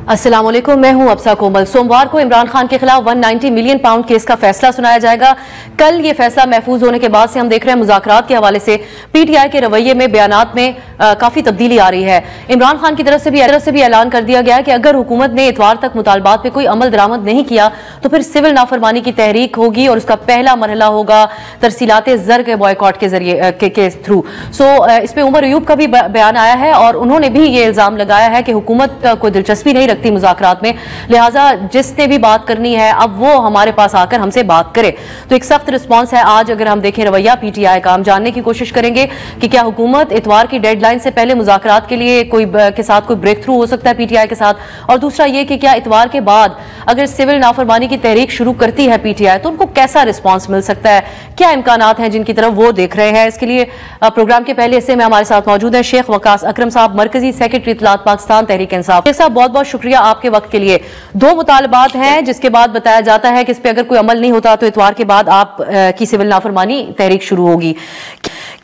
अस्सलाम वालेकुम, मैं हूं अब्सा कोमल। सोमवार को इमरान खान के खिलाफ 190 मिलियन पाउंड केस का फैसला सुनाया जाएगा। कल ये फैसला महफूज होने के बाद से हम देख रहे हैं मुज़ाकरात के हवाले से पीटीआई के रवैये में, बयानात में काफी तब्दीली आ रही है। इमरान खान की तरफ से भी ऐलान कर दिया गया है कि अगर हुकूमत ने इतवार तक मुतालबात पे कोई अमल दरामद नहीं किया तो फिर सिविल नाफरमानी की तहरीक होगी और उसका पहला मरहला होगा तरसीलात ज़र के बॉयकॉट के जरिए के थ्रू। इस पे उमर अयूब का भी बयान आया है और उन्होंने भी ये इल्जाम लगाया है कि हुकूमत कोई दिलचस्पी नहीं रखती मुज़ाकरात में, लिहाजा जिसने भी बात करनी है अब वो हमारे पास आकर हमसे बात करे। तो एक सख्त रिस्पॉन्स है आज अगर हम देखें रवैया पीटीआई का। हम जानने की कोशिश करेंगे कि क्या हुकूमत इतवार की डेडलाइन से पहले मुज़ाकरात के लिए के साथ कोई ब्रेक थ्रू हो सकता है पीटीआई के साथ, और दूसरा ये कि क्या इतवार के बाद अगर सिविल नाफरमानी की तहरीक शुरू करती है पीटीआई तो उनको कैसा रिस्पॉन्स मिल सकता है, क्या इम्कानात हैं जिनकी तरफ वो देख रहे हैं। इसके लिए प्रोग्राम के पहले हिस्से में हमारे साथ मौजूद है शेख वकास अकरम साहब, मरकजी सेक्रेटरी इत्तलात पाकिस्तान तहरीक इंसाफ। शेख साहब बहुत बहुत शुक्रिया आपके वक्त के लिए। दो मुतालबात हैं जिसके बाद बताया जाता है कि इस पे अगर कोई अमल नहीं होता तो इतवार के बाद आप की सिविल नाफरमानी तहरीक शुरू होगी।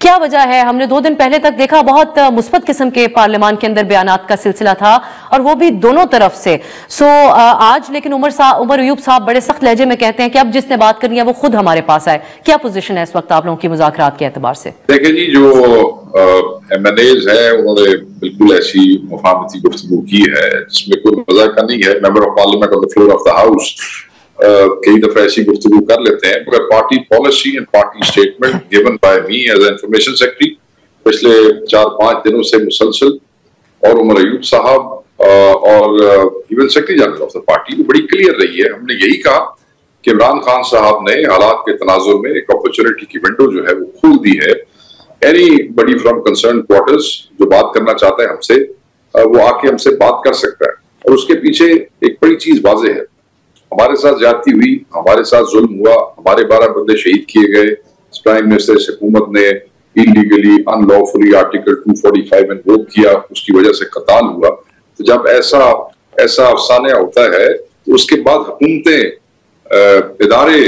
क्या वजह है? हमने 2 दिन पहले तक देखा बहुत मुस्बत किस्म के पार्लियामान के अंदर बयानात का सिलसिला था और वो भी दोनों तरफ से। आज लेकिन उमर अयूब साहब बड़े सख्त लहजे में कहते हैं कि अब जिसने बात करनी है वो खुद हमारे पास आए। क्या पोजीशन है इस वक्त आप लोगों की मुज़ाकरात के एतबार से? देखिए जी, जो MNAs है उन्होंने बिल्कुल ऐसी मुफाहमती गुफ्तगू की है जिसमें कोई मजाक नहीं है। Member of parliament on the floor of the house कई दफा ऐसी गुफ्तगू कर लेते हैं, मगर party policy and party statement given by me as information secretary पिछले 4-5 दिनों से मुसलसल, और उमर अयूब साहब और even secretary general of the party बड़ी क्लियर रही है। हमने यही कहा कि इमरान खान साहब ने हालात के तनाजुर में एक अपॉर्चुनिटी की विंडो जो है वो खोल दी है। एनीबडी फ्रॉम कंसर्न क्वार्टर्स जो बात करना चाहता है हमसे वो आके हमसे बात कर सकता है, और उसके पीछे एक बड़ी चीज वाज़ेह है। हमारे साथ ज्यादती हुई, हमारे साथ जुल्म हुआ, हमारे 12 बंदे शहीद किए गए, प्राइम मिनिस्टर हुकूमत ने इलीगली अनलॉफुली आर्टिकल 245 इन्वोक किया, उसकी वजह से कत्ल हुआ। तो जब ऐसा अफसाना होता है तो उसके बाद हुकूमतें, इदारे,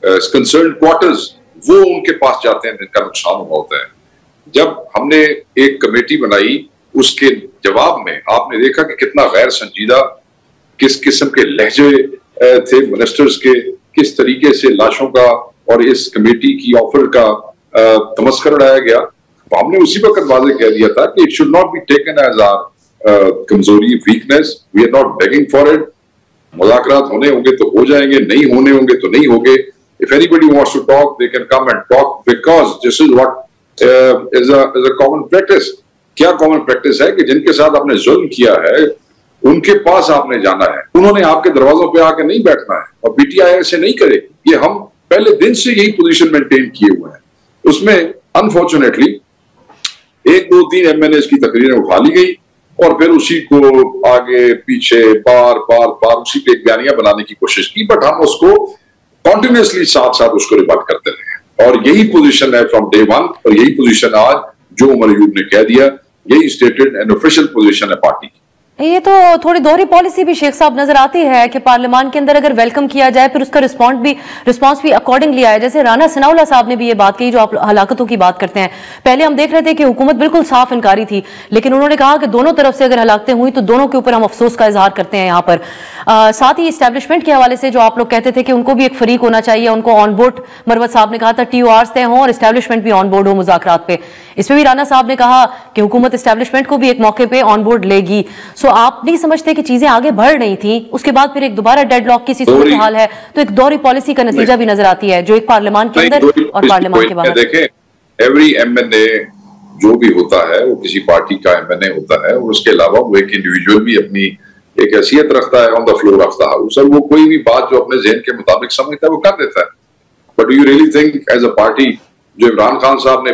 कंसर्न क्वार्टर्स वो उनके पास जाते हैं जिनका नुकसान हुआ होता है। जब हमने एक कमेटी बनाई उसके जवाब में आपने देखा कि कितना गैर संजीदा, किस किस्म के लहजे थे मिनिस्टर्स के, किस तरीके से लाशों का और इस कमेटी की ऑफर का तमस्कर उड़ाया गया। तो हमने उसी वक्त वाज़ेह कह दिया था कि it should not be taken as our कमजोरी, weakness. We are not begging for it. मुज़ाकरात होने होंगे तो हो जाएंगे, नहीं होने होंगे तो नहीं होंगे। If anybody wants to talk they can come and talk, because this is what is a common practice. क्या कॉमन प्रैक्टिस है कि जिनके साथ आपने जुल्म किया है उनके पास आपने जाना है, उन्होंने आपके दरवाजों पे आके नहीं बैठना है, और पीटीआई ऐसे नहीं करेगी। ये हम पहले दिन से यही पोजीशन मेंटेन किए हुए हैं। उसमें अनफॉर्चुनेटली 1-2-3 MNAs की तकरीरें उठा ली गई और फिर उसी को आगे पीछे बार उसी पे एक बयानिया बनाने की कोशिश की, बट हम उसको कॉन्टिन्यूसली साथ उसको रिबट करते रहे, और यही पोजीशन है फ्रॉम डे 1, और यही पोजीशन आज जो उमर अयूब ने कह दिया, यही स्टेटेड एंड ऑफिशियल पोजीशन है पार्टी की। ये तो थोड़ी दोहरी पॉलिसी भी शेख साहब नजर आती है कि पार्लियामान के अंदर अगर वेलकम किया जाए फिर उसका रिस्पांस भी अकॉर्डिंगली आए। जैसे राना सनाउल्लाह साहब ने भी ये बात कही जो आप हलाकतों की बात करते हैं। पहले हम देख रहे थे कि हुकूमत बिल्कुल साफ इनकारी थी, लेकिन उन्होंने कहा कि दोनों तरफ से अगर हलाकतें हुई तो दोनों के ऊपर हम अफसोस का इजहार करते हैं। यहाँ पर साथ ही एस्टैब्लिशमेंट के हवाले से जो आप लोग कहते थे कि उनको भी एक फरीक होना चाहिए, उनको ऑन बोर्ड, मरवत साहब ने कहा था TORs तय हों और एस्टैब्लिशमेंट भी ऑन बोर्ड हो मुज़ाकरात पे। इसमें भी राना साहब ने कहा कि हुकूमत एस्टैब्लिशमेंट को भी एक मौके पे ऑन बोर्ड लेगी। सो आप नहीं समझते कि चीजें आगे बढ़ रही थी, उसके बाद फिर एक दोबारा डेडलॉक की सूरत हाल है, तो एक दोहरी पॉलिसी का नतीजा भी नजर आती है जो एक पार्लियामान के अंदर और पार्लियामान के बाहर। देखें, एवरी MNA जो भी होता है वो किसी पार्टी का MNA होता है, और उसके अलावा वो एक इंडिविजुअल भी अपनी एक हैसियत रखता है on the floor of the house, और वो कोई भी बात जो अपने ज़हन के मुताबिक समझता है वो कर देता है। But you really think as a party, जो इमरान खान साहब ने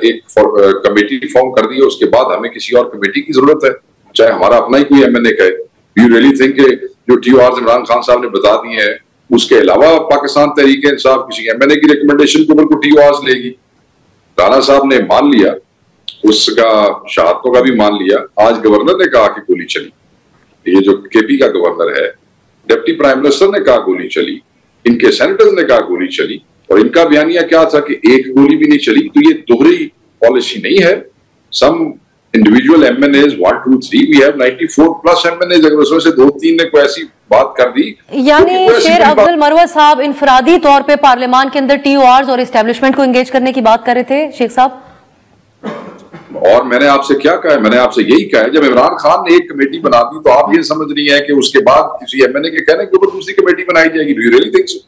एक कमेटी फॉर्म कर दी है, उसके बाद हमें किसी और कमेटी की जरूरत है, चाहे हमारा अपना ही कोई MNA कहे? यू रियली थिंक जो TORs इमरान खान साहब ने बता दिए हैं उसके अलावा पाकिस्तान तहरीक इंसाफ किसी MNA की रिकमेंडेशन के ऊपर को TORs लेगी? राना साहब ने मान लिया, उसका शहादतों का भी मान लिया। आज गवर्नर ने कहा कि गोली चली, ये जो KP का गवर्नर है, डिप्टी प्राइम मिनिस्टर ने कहा गोली चली, इनके सेनेटर्स ने कहा गोली चली, और इनका बयानिया क्या था कि एक गोली भी नहीं चली। तो ये दोहरी पॉलिसी नहीं है। सम individual MNAs 1, 2, 3, we have 94 plus MNAs. अगर उसमें से 2-3 ने कोई ऐसी बात कर दी, यानी शेर अब्दुल मरवा साहब इनफरादी तौर पे पार्लियामान के अंदर TORs और एस्टेब्लिशमेंट को एंगेज करने की बात कर रहे थे शेख साहब। और मैंने आपसे क्या कहा है? मैंने आपसे यही कहा है, जब इमरान खान ने एक कमेटी बना दी तो आप ये समझ रही हैं कि उसके बाद किसी MNA के कहने के ऊपर दूसरी कमेटी बनाई जाएगी? Do you really think so?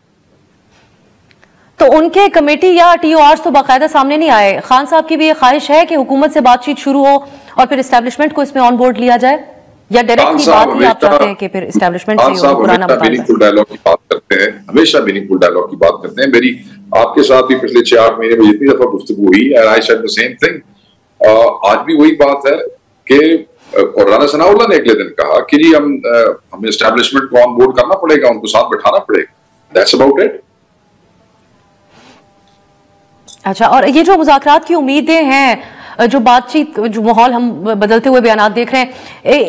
तो उनके कमेटी या TORs तो बाकायदा सामने नहीं आए। खान साहब की भी ये ख्वाहिश है कि हुकूमत से बातचीत शुरू हो और फिर एस्टेब्लिशमेंट को इसमें ऑन बोर्ड लिया जाए, या डायरेक्टली बात ही आप चाहते हैं कि फिर एस्टेब्लिशमेंट से पुराना मीनिंगफुल डायलॉग की बात करते हैं, हमेशा मीनिंगफुल डायलॉग की बात करते हैं। मेरी आपके साथ भी पिछले 6-8 महीने में जितनी दफा गुफ्तगू हुई, I said the same thing. आज भी वही बात है कि और राना सनाउल्लाह ने अगले दिन कहा कि जी हमें एस्टेब्लिशमेंट को ऑन बोर्ड करना पड़ेगा, उनको साथ बिठाना पड़ेगा। That's about it. अच्छा, और ये जो मुज़ाकरात की उम्मीदें हैं, जो बातचीत, जो माहौल हम बदलते हुए बयानात देख रहे हैं,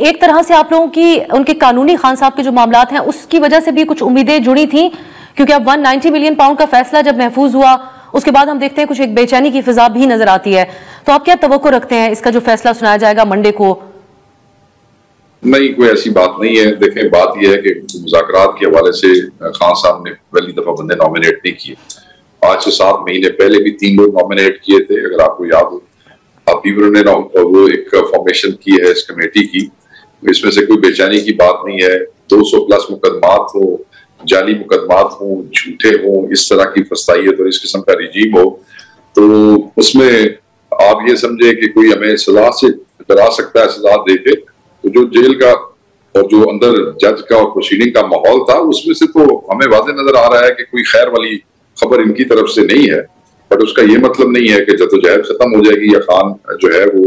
एक तरह से आप लोगों की उनके कानूनी खान साहब के जो मामलात हैं उसकी वजह से भी कुछ उम्मीदें जुड़ी थी, क्योंकि अब 190 मिलियन पाउंड का फैसला जब महफूज हुआ उसके बाद हम देखते हैं कुछ एक बेचैनी की फिजा भी नजर आती है। तो आप क्या तवक्को रखते हैं इसका जो फैसला सुनाया जाएगा मंडे को? नहीं, कोई ऐसी बात नहीं है। देखें, बात यह है कि मुज़ाकरात के हवाले से खान साहब ने पहली दफा बंदे नॉमिनेट नहीं किए। आज से 7 महीने पहले भी 3 लोग नॉमिनेट किए थे, अगर आपको याद हो। अभी उन्होंने वो एक फॉर्मेशन की है इस कमेटी की, इसमें से कोई बेचैनी की बात नहीं है। 200 प्लस मुकदमात हो, जाली मुकदमात हो, झूठे हो, इस तरह की फसाइयत और इस किस्म का रिजीम हो, तो उसमें आप ये समझे कि कोई हमें सजा से डरा सकता है सजा देके। तो जो जेल का और जो अंदर जज का और प्रोसीडिंग का माहौल था, उसमें से तो हमें वाज़ेह नजर आ रहा है कि कोई खैर वाली खबर इनकी तरफ से नहीं है। बट उसका ये मतलब नहीं है कि जद्दोजहद खत्म हो जाएगी या खान जो है वो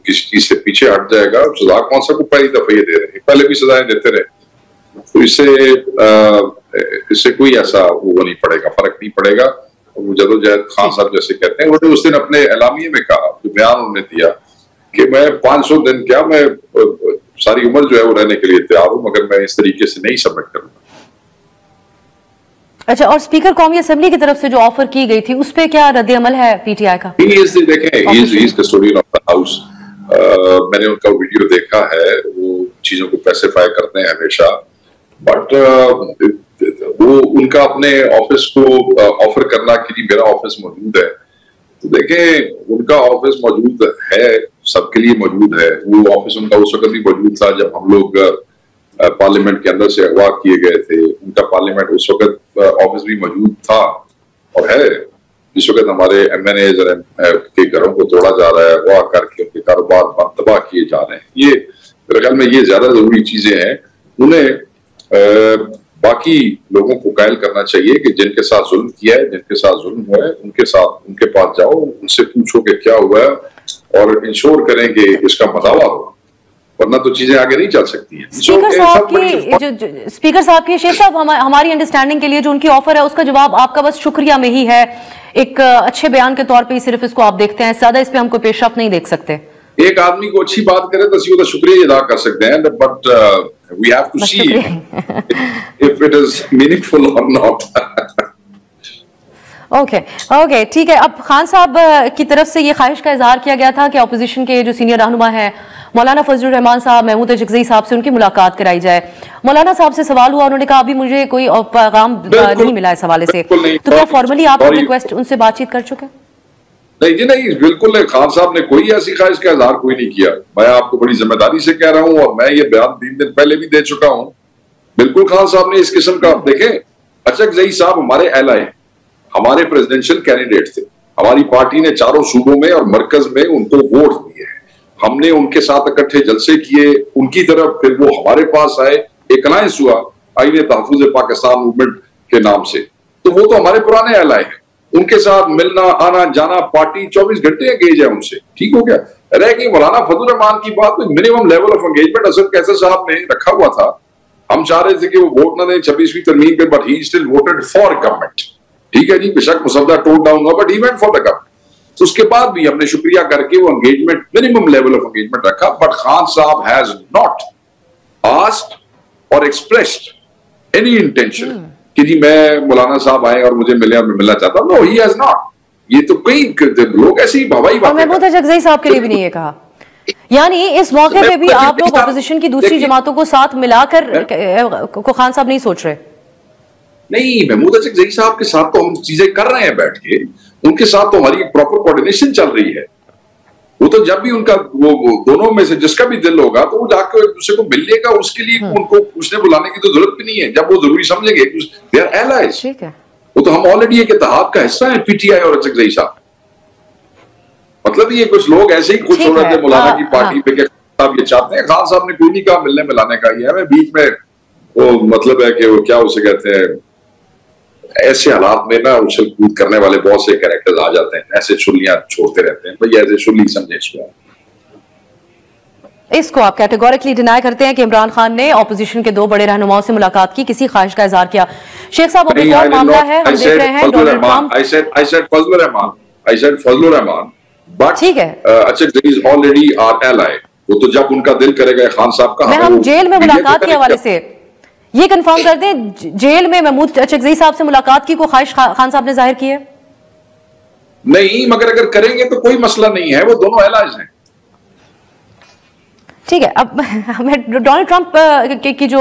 किसी चीज से पीछे हट जाएगा। सजा कौन सा को पहली दफा ये दे रहे हैं, पहले भी सजाएं देते रहे, तो इससे कोई ऐसा वो नहीं पड़ेगा, फर्क नहीं पड़ेगा। वो जद्दोजहद खान साहब जैसे कहते हैं, उन्होंने उस दिन अपने एलामिये में कहा, जो बयान उन्होंने दिया कि मैं 500 दिन क्या, मैं सारी उम्र जो है वो रहने के लिए तैयार हूँ, मगर मैं इस तरीके से नहीं सबमिट करूंगा। अच्छा, और स्पीकर कौमी असेंबली की तरफ से जो ऑफर की गई थी उस पे क्या रद्द-ए-अमल है PTI का? देखें, he is custodian of the house। मैंने उनका वीडियो देखा है, वो चीजों को स्पेसिफाई करते हैं हमेशा, बट वो उनका अपने ऑफिस को ऑफर करना कि जी मेरा ऑफिस मौजूद है, तो देखें उनका ऑफिस मौजूद है, सबके लिए मौजूद है। वो ऑफिस उनका उस वक्त भी मौजूद था जब हम लोग पार्लियामेंट के अंदर से अगवा किए गए थे। उनका पार्लियामेंट उस वक्त ऑफिस भी मौजूद था और है। जिस वक्त हमारे MNAs के घरों को तोड़ा जा रहा है, अगवा करके उनके कारोबार तबाह किए जा रहे हैं, ये मेरे ख्याल में ये ज्यादा जरूरी चीजें हैं। उन्हें बाकी लोगों को कायल करना चाहिए कि जिनके साथ जुल्म किया है, जिनके साथ जुल्म हुआ है, उनके साथ उनके पास जाओ, उनसे पूछो कि क्या हुआ है और इंश्योर करें कि इसका मदावा हो, वरना तो चीजें आगे नहीं चल सकती हैं। स्पीकर साहब की शेख साहब, हमारी अंडरस्टैंडिंग के लिए जो उनकी ऑफर है उसका जवाब आपका बस शुक्रिया में ही है, एक अच्छे बयान के तौर पे ही सिर्फ इसको आप देखते हैं, ज्यादा इस पे हम कोई पेशरफ्त नहीं देख सकते। एक आदमी को अच्छी बात करे तो उसका शुक्रिया अदा कर सकते हैं, but we have to see if it is meaningful और नॉट। ओके, ठीक है। अब खान साहब की तरफ से ये ख्वाहिश का इजहार किया गया था कि अपोजिशन के जो सीनियर रहनुमा हैं मौलाना फजलुर रहमान साहब, महमूद अजगज़ई साहब से उनकी मुलाकात कराई जाए। मौलाना साहब से सवाल हुआ, उन्होंने कहा अभी मुझे कोई पैगाम नहीं मिला इस हवाले से, तो क्या फॉर्मली आप रिक्वेस्ट उनसे बातचीत कर चुके? नहीं जी, नहीं, बिल्कुल नहीं। खान साहब ने कोई ऐसी ख्वाहिश का इजहार कोई नहीं किया। मैं आपको बड़ी जिम्मेदारी से कह रहा हूं और मैं ये बयान 3 दिन पहले भी दे चुका हूं। बिल्कुल खान साहब ने इस किस्म का, देखें अजगज़ई साहब हमारे एलाए हैं, हमारे प्रेसिडेंशियल कैंडिडेट थे, हमारी पार्टी ने चारों सूबों में और मरकज में उनको वोट दिए हैं, हमने उनके साथ इकट्ठे जलसे किए उनकी तरफ, फिर वो हमारे पास आए, एक अलायंस हुआ आईन तहफ़्फ़ुज़ पाकिस्तान मूवमेंट के नाम से, तो वो तो हमारे पुराने एलाए हैं। उनके साथ मिलना आना जाना, पार्टी 24 घंटे एंगेज है उनसे, ठीक हो गया। रह गई मौलाना फजलुर रहमान की बात, तो minimum level of engagement Asad Qaiser साहब ने रखा हुआ था। हम चाह रहे थे कि वो वोट ना दें 26वीं तरमीम पे, but he still voted for government, ठीक है जी, बेशक मुसद्दा टोन डाउन हुआ, but he went for the government. तो उसके बाद भी हमने शुक्रिया करके वो engagement, minimum level of engagement रखा, बट खान साहब हैज नॉट आस्क्ड और एक्सप्रेस्ड एनी इंटेंशन कि जी मैं मौलाना साहब आए और मुझे मिले और मैं मिलना चाहता हूं। No, he has not. ये तो कई लोग ऐसे ही हवाई बातें। महमूद अचकज़ई साहब के लिए भी नहीं ये कहा, यानी इस मौके पे भी आप लोग अपोजिशन की दूसरी जमातों को साथ मिलाकर को खान साहब नहीं सोच रहे? नहीं, महमूद अचकज़ई साहब के साथ तो हम चीजें कर रहे हैं बैठ के, उनके साथ तो हमारी प्रॉपर कोऑर्डिनेशन चल रही है। वो तो जब भी उनका वो दोनों में से जिसका भी दिल होगा तो वो जाकर एक दूसरे को मिलने का, उसके लिए उनको पूछने बुलाने की तो जरूरत भी नहीं है। जब वो जरूरी समझेंगे, दे आर एलाइज, ठीक है, वो तो हम ऑलरेडी एक इत्तेहाद का हिस्सा है, पीटीआई और अचकज़ई साहब। मतलब ये कुछ लोग ऐसे ही खुश हो रहे थे मौलाना की पार्टी पे कि साहब ये चाहते हैं। खान साहब ने कोई नहीं कहा मिलने मिलाने का, ये है बीच में वो मतलब है कि वो क्या उसे कहते हैं, ऐसे हालात में ना उछल कूद करने वाले बहुत से कैरेक्टर्स आ जाते हैं, ऐसे चुल्लियां छोड़ते रहते हैं। भैया ऐसे चुल्ली समझे इसको आप कैटेगोरिकली डिनाई करते हैं कि इमरान खान ने ऑपोजिशन के दो बड़े रहनुमाओं से मुलाकात की, किसी ख्वाहिश का इजहार किया। शेख साहब अब एक और मामला है, हम देख रहे हैं Donald Trump. I said Fazlur Rahman, but ठीक है, Achakzai is already our ally. वो तो जब उनका दिल करेगा खान साहब का, हम जेल में मुलाकात के हवाले से ये कंफर्म कर दें, जेल में महमूद अचकज़ई साहब से मुलाकात की कोई ख्वाहिश खान साहब ने जाहिर की है? नहीं, मगर अगर करेंगे तो कोई मसला नहीं है, वो दोनों एलाइज हैं। ठीक है, अब हमें डोनाल्ड ट्रंप की जो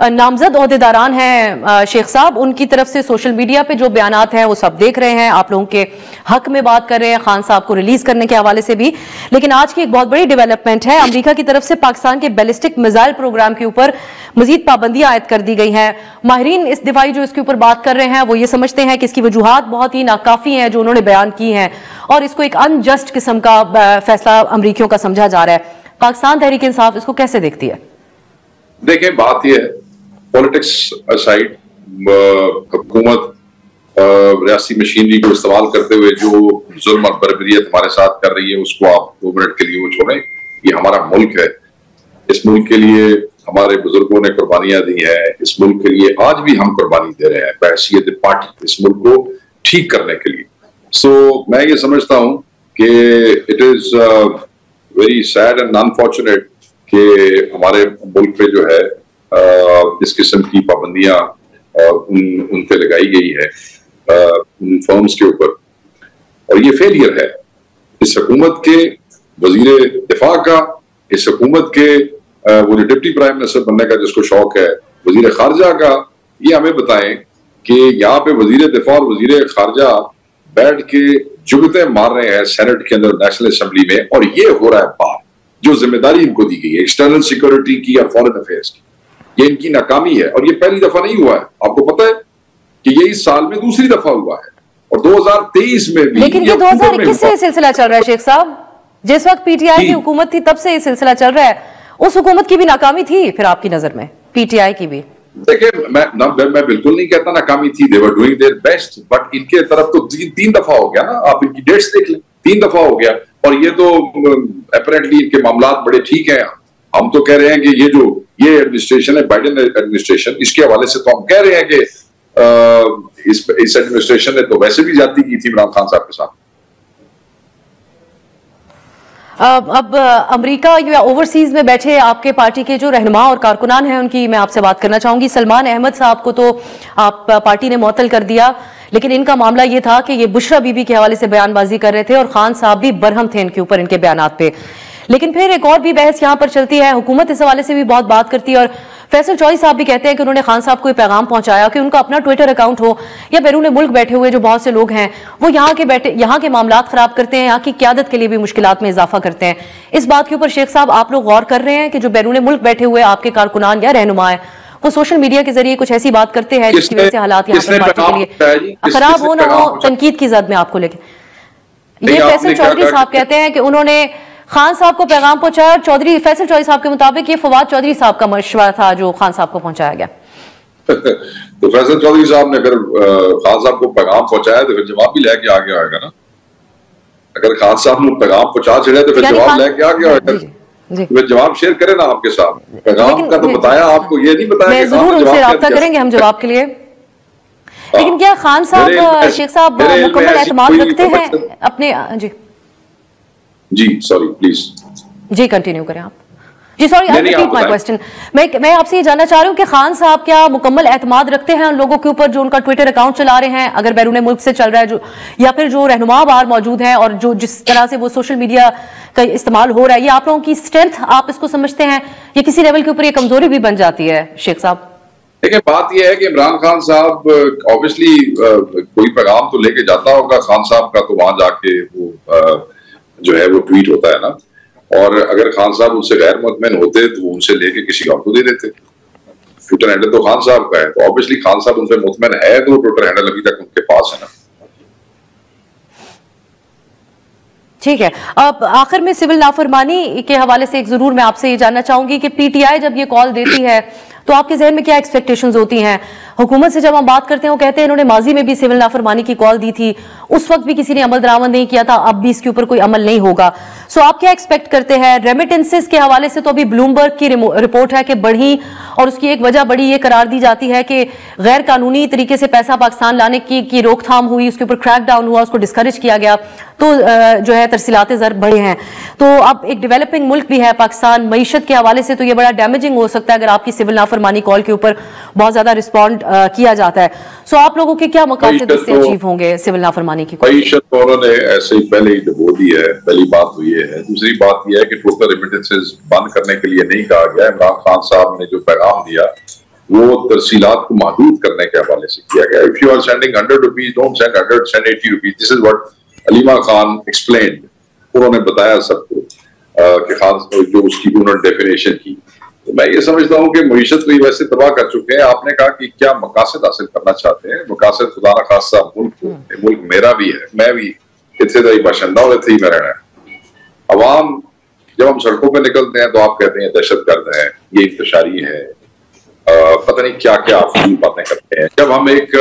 नामजद ओहदेदारान हैं शेख साहब, उनकी तरफ से सोशल मीडिया पे जो बयानात हैं वो सब देख रहे हैं, आप लोगों के हक में बात कर रहे हैं खान साहब को रिलीज करने के हवाले से भी। लेकिन आज की एक बहुत बड़ी डेवलपमेंट है, अमेरिका की तरफ से पाकिस्तान के बैलिस्टिक मिसाइल प्रोग्राम के ऊपर मजीद पाबंदियां आयद कर दी गई हैं। माहिरीन इस दिफाई जो इसके ऊपर बात कर रहे हैं वो ये समझते हैं कि इसकी वजूहात बहुत ही नाकाफी हैं जो उन्होंने बयान की हैं, और इसको एक अनजस्ट किस्म का फैसला अमरीकियों का समझा जा रहा है। पाकिस्तान तहरीक इंसाफ इसको कैसे देखती है? देखें, बात यह है, पॉलिटिक्स असाइड, हुकूमत रियासी मशीनरी को इस्तेमाल करते हुए जो जुल्म और बर्बरियत हमारे साथ कर रही है उसको आप 2 मिनट के लिए वो छोड़ें। ये हमारा मुल्क है, इस मुल्क के लिए हमारे बुजुर्गों ने कुर्बानियां दी हैं, इस मुल्क के लिए आज भी हम कुर्बानी दे रहे हैं बहैसियत पार्टी, इस मुल्क को ठीक करने के लिए। सो मैं ये समझता हूँ कि it is very sad and unfortunate कि हमारे मुल्क पे जो है इस किस्म की पाबंदियां उन पे लगाई गई है उन फर्म्स के ऊपर, और ये फेलियर है इस हुकूमत के वजीर दिफा का, इस हुकूमत के वो जो डिप्टी प्राइम मिनिस्टर बनने का जिसको शौक है, वजीर खारजा का। ये हमें बताएं कि यहाँ पे वजीर दिफा और वजीर खारजा बैठ के जुगते मार रहे हैं सेनेट के अंदर, नेशनल असेंबली में, और ये हो रहा है बात जो जिम्मेदारी इनको दी गई है एक्सटर्नल सिक्योरिटी की या फॉरेन अफेयर्स की, ये इनकी नाकामी है। और ये पहली दफा नहीं हुआ है, आपको पता है कि ये इस साल में दूसरी दफा हुआ है, और 2023 में भी। लेकिन ये 2021 से सिलसिला चल रहा है शेख साहब, जिस वक्त पीटीआई की हुकूमत थी तब से ये सिलसिला चल रहा है। उस हुकूमत की भी नाकामी थी फिर आपकी नजर में, पीटीआई की भी? देखिए, मैं बिल्कुल नहीं कहता नाकामी थी, they were doing their best, but इनके तरफ तो 3 दफा हो गया ना, आप इनकी डेट्स देख लें, 3 दफा हो गया, और ये तो अपरेंटली इनके मामलात बड़े ठीक हैं। हम तो कह रहे हैं कि ये एडमिनिस्ट्रेशन है, बाइडेन एडमिनिस्ट्रेशन, इसके हवाले से तो हम कह रहे हैं कि इस एडमिनिस्ट्रेशन ने तो वैसे भी ज्यादती की थी इमरान खान साहब के साथ। अब अमेरिका या ओवरसीज में बैठे आपके पार्टी के जो रहनुमा और कारकुनान हैं उनकी मैं आपसे बात करना चाहूंगी। सलमान अहमद साहब को तो आप पार्टी ने मुअत्तल कर दिया, लेकिन इनका मामला ये था कि ये बुशरा बीबी के हवाले से बयानबाजी कर रहे थे और खान साहब भी बरहम थे इनके ऊपर, इनके बयानात पे। लेकिन फिर एक और भी बहस यहाँ पर चलती है, हुकूमत इस हवाले से भी बहुत बात करती है, और फैसल चौधरी साहब भी कहते हैं कि उन्होंने खान साहब को पैगाम पहुंचाया कि उनका अपना ट्विटर अकाउंट हो, या बैरून मुल्क बैठे हुए जो बहुत से लोग हैं वो यहाँ के मामलात खराब करते हैं, यहाँ की क़यादत के लिए भी मुश्किलात में इजाफा करते हैं। इस बात के ऊपर शेख साहब आप लोग गौर कर रहे हैं कि जो बैरून मुल्क बैठे हुए आपके कारकुनान या रहनुमा है वो सोशल मीडिया के जरिए कुछ ऐसी बात करते हैं जिसकी वजह से हालात यहाँ पर पार्टी के लिए खराब हो ना हो, तनकीद की जद में आपको लेके? ये फैसल चौधरी साहब कहते हैं कि उन्होंने खान साहब को पैगाम पहुंचाया, और फैसल चौधरी साहब के मुताबिक ये फवाद चौधरी साहब का मशवरा था जो खान साहब को पहुंचाया गया। तो फैसल चौधरी साहब ने अगर खान साहब को पैगाम पहुंचाया तो फिर जवाब भी लेके आ गया होगा ना। अगर खान साहब ने पैगाम पहुंचा चढ़े तो फिर जवाब लेके आ गया होगा, तो जवाब शेयर करें ना आपके साथ। पैगाम का तो बताया आपको, ये नहीं बताया। जरूर उनसे रब्ता करेंगे हम जवाब के लिए। लेकिन क्या खान साहब, शेख साहब मुकम्मल एतमाद रखते हैं अपने? जी सॉरी प्लीज। जी कंटिन्यू करें आप। جی sorry I repeat my question. میں آپ سے یہ جاننا چاہ رہی ہوں کہ خان صاحب کیا مکمل اعتماد رکھتے ہیں ان لوگوں کے اوپر جو ان کا ٹویٹر اکاؤنٹ چلا رہے ہیں, اگر بیرون ملک سے چل رہا ہے یا پھر جو رہنما باہر موجود ہیں اور جو جس طرح سے وہ سوشل میڈیا کا استعمال ہو رہا ہے, یہ آپ لوگوں کی اسٹرینتھ آپ اس کو سمجھتے ہیں یا کسی لیول کے اوپر یہ کمزوری بھی بن جاتی ہے شیخ صاحب؟ دیکھیں بات یہ ہے کہ عمران خان صاحب آبویسلی کوئی پیغام تو لے کے جاتا ہوگا خان صاحب کا, تو وہاں جا کے وہ جو ہے وہ ٹویٹ ہوتا ہے نا, اور اگر خان صاحب ان سے غیر مطمئن ہوتے تو وہ ان سے لے کے کسی اور کو دے دیتے. ٹویٹر ہینڈل تو خان صاحب کا ہے, تو آبویسلی خان صاحب ان سے مطمئن ہے تو ٹویٹر ہینڈل ابھی تک ان کے پاس ہے نا. ٹھیک ہے. اب آخر میں سول نافرمانی کے حوالے سے ایک ضرور میں آپ سے یہ جاننا چاہوں گی کہ پی ٹی آئی جب یہ کال دیتی ہے تو آپ کے ذہن میں کیا ایکسپیکٹیشنز ہوتی ہیں؟ حکومت سے جب ہم بات کرتے ہیں وہ کہتے ہیں انہوں نے ماضی میں بھی سول نافرمانی کی کال دی تھی, اس وقت بھی کسی نے عمل درآمد نہیں کیا تھا, اب بھی اس کے اوپر کوئی عمل نہیں ہوگا. سو آپ کیا ایکسپیکٹ کرتے ہیں؟ ریمیٹنسز کے حوالے سے تو ابھی بلومبرگ کی رپورٹ ہے کہ بڑھی, اور اس کی ایک وجہ بڑی یہ قرار دی جاتی ہے کہ غیر قانونی طریقے سے پیسہ پاکستان لانے کی روک تھام ہوئی, اس کے اوپر کریک ڈاؤن ہوا, اس کو ڈسکریج کیا گیا, تو جو ہے ترسیلات زر بڑھے ہیں. تو اب ایک ڈیولپنگ ملک بھی ہے پاکستان, معیشت کے حوالے سے تو یہ بڑا ڈیمیجنگ ہو سکتا ہے اگر آپ کی سول نافرمانی کال کے اوپر بہت زیادہ رسپونڈ کیا جاتا ہے. سو آپ لوگوں کے کیا مقاصد اس سے اچیو ہوں گے سول نافرمانی کی کال؟ معیشت تو انہوں نے ایسے ہی پہلے ہی ڈبو دی ہے, پہلی بات تو یہ ہے. دوسری بات یہ ہے کہ ٹوٹل ریمیٹنسز بند کرنے کے لیے نہیں کہا گیا. عمران خان صاحب نے جو پیغام دیا وہ ترسیلات کو محدود کرنے کے حوالے سے کیا گیا. If you are sending 100 rupees, don't send 100, send 80 rupees. This is what Alima Khan explained. انہوں نے بتایا سب کو کہ خان جو اس کی انہوں نے ڈیفینیشن کی. تو میں یہ سمجھتا ہوں کہ معیشت کو ویسے تباہ کر چکے ہیں. آپ نے کہا کہ کیا مقاصد حاصل کرنا چاہتے ہیں. مقاصد خدا نہ خاصہ ملک میرا بھی ہے, میں بھی اتنے ہی باشندہ اور اتنے ہی میں رہنا ہے. عوام جب ہم سڑکوں پہ نکلتے ہیں تو آپ کہتے ہیں دہشت گرد ہیں, یہ انتشاری ہے, پتہ نہیں کیا کیا آپ باتیں کرتے ہیں. جب ہم ایک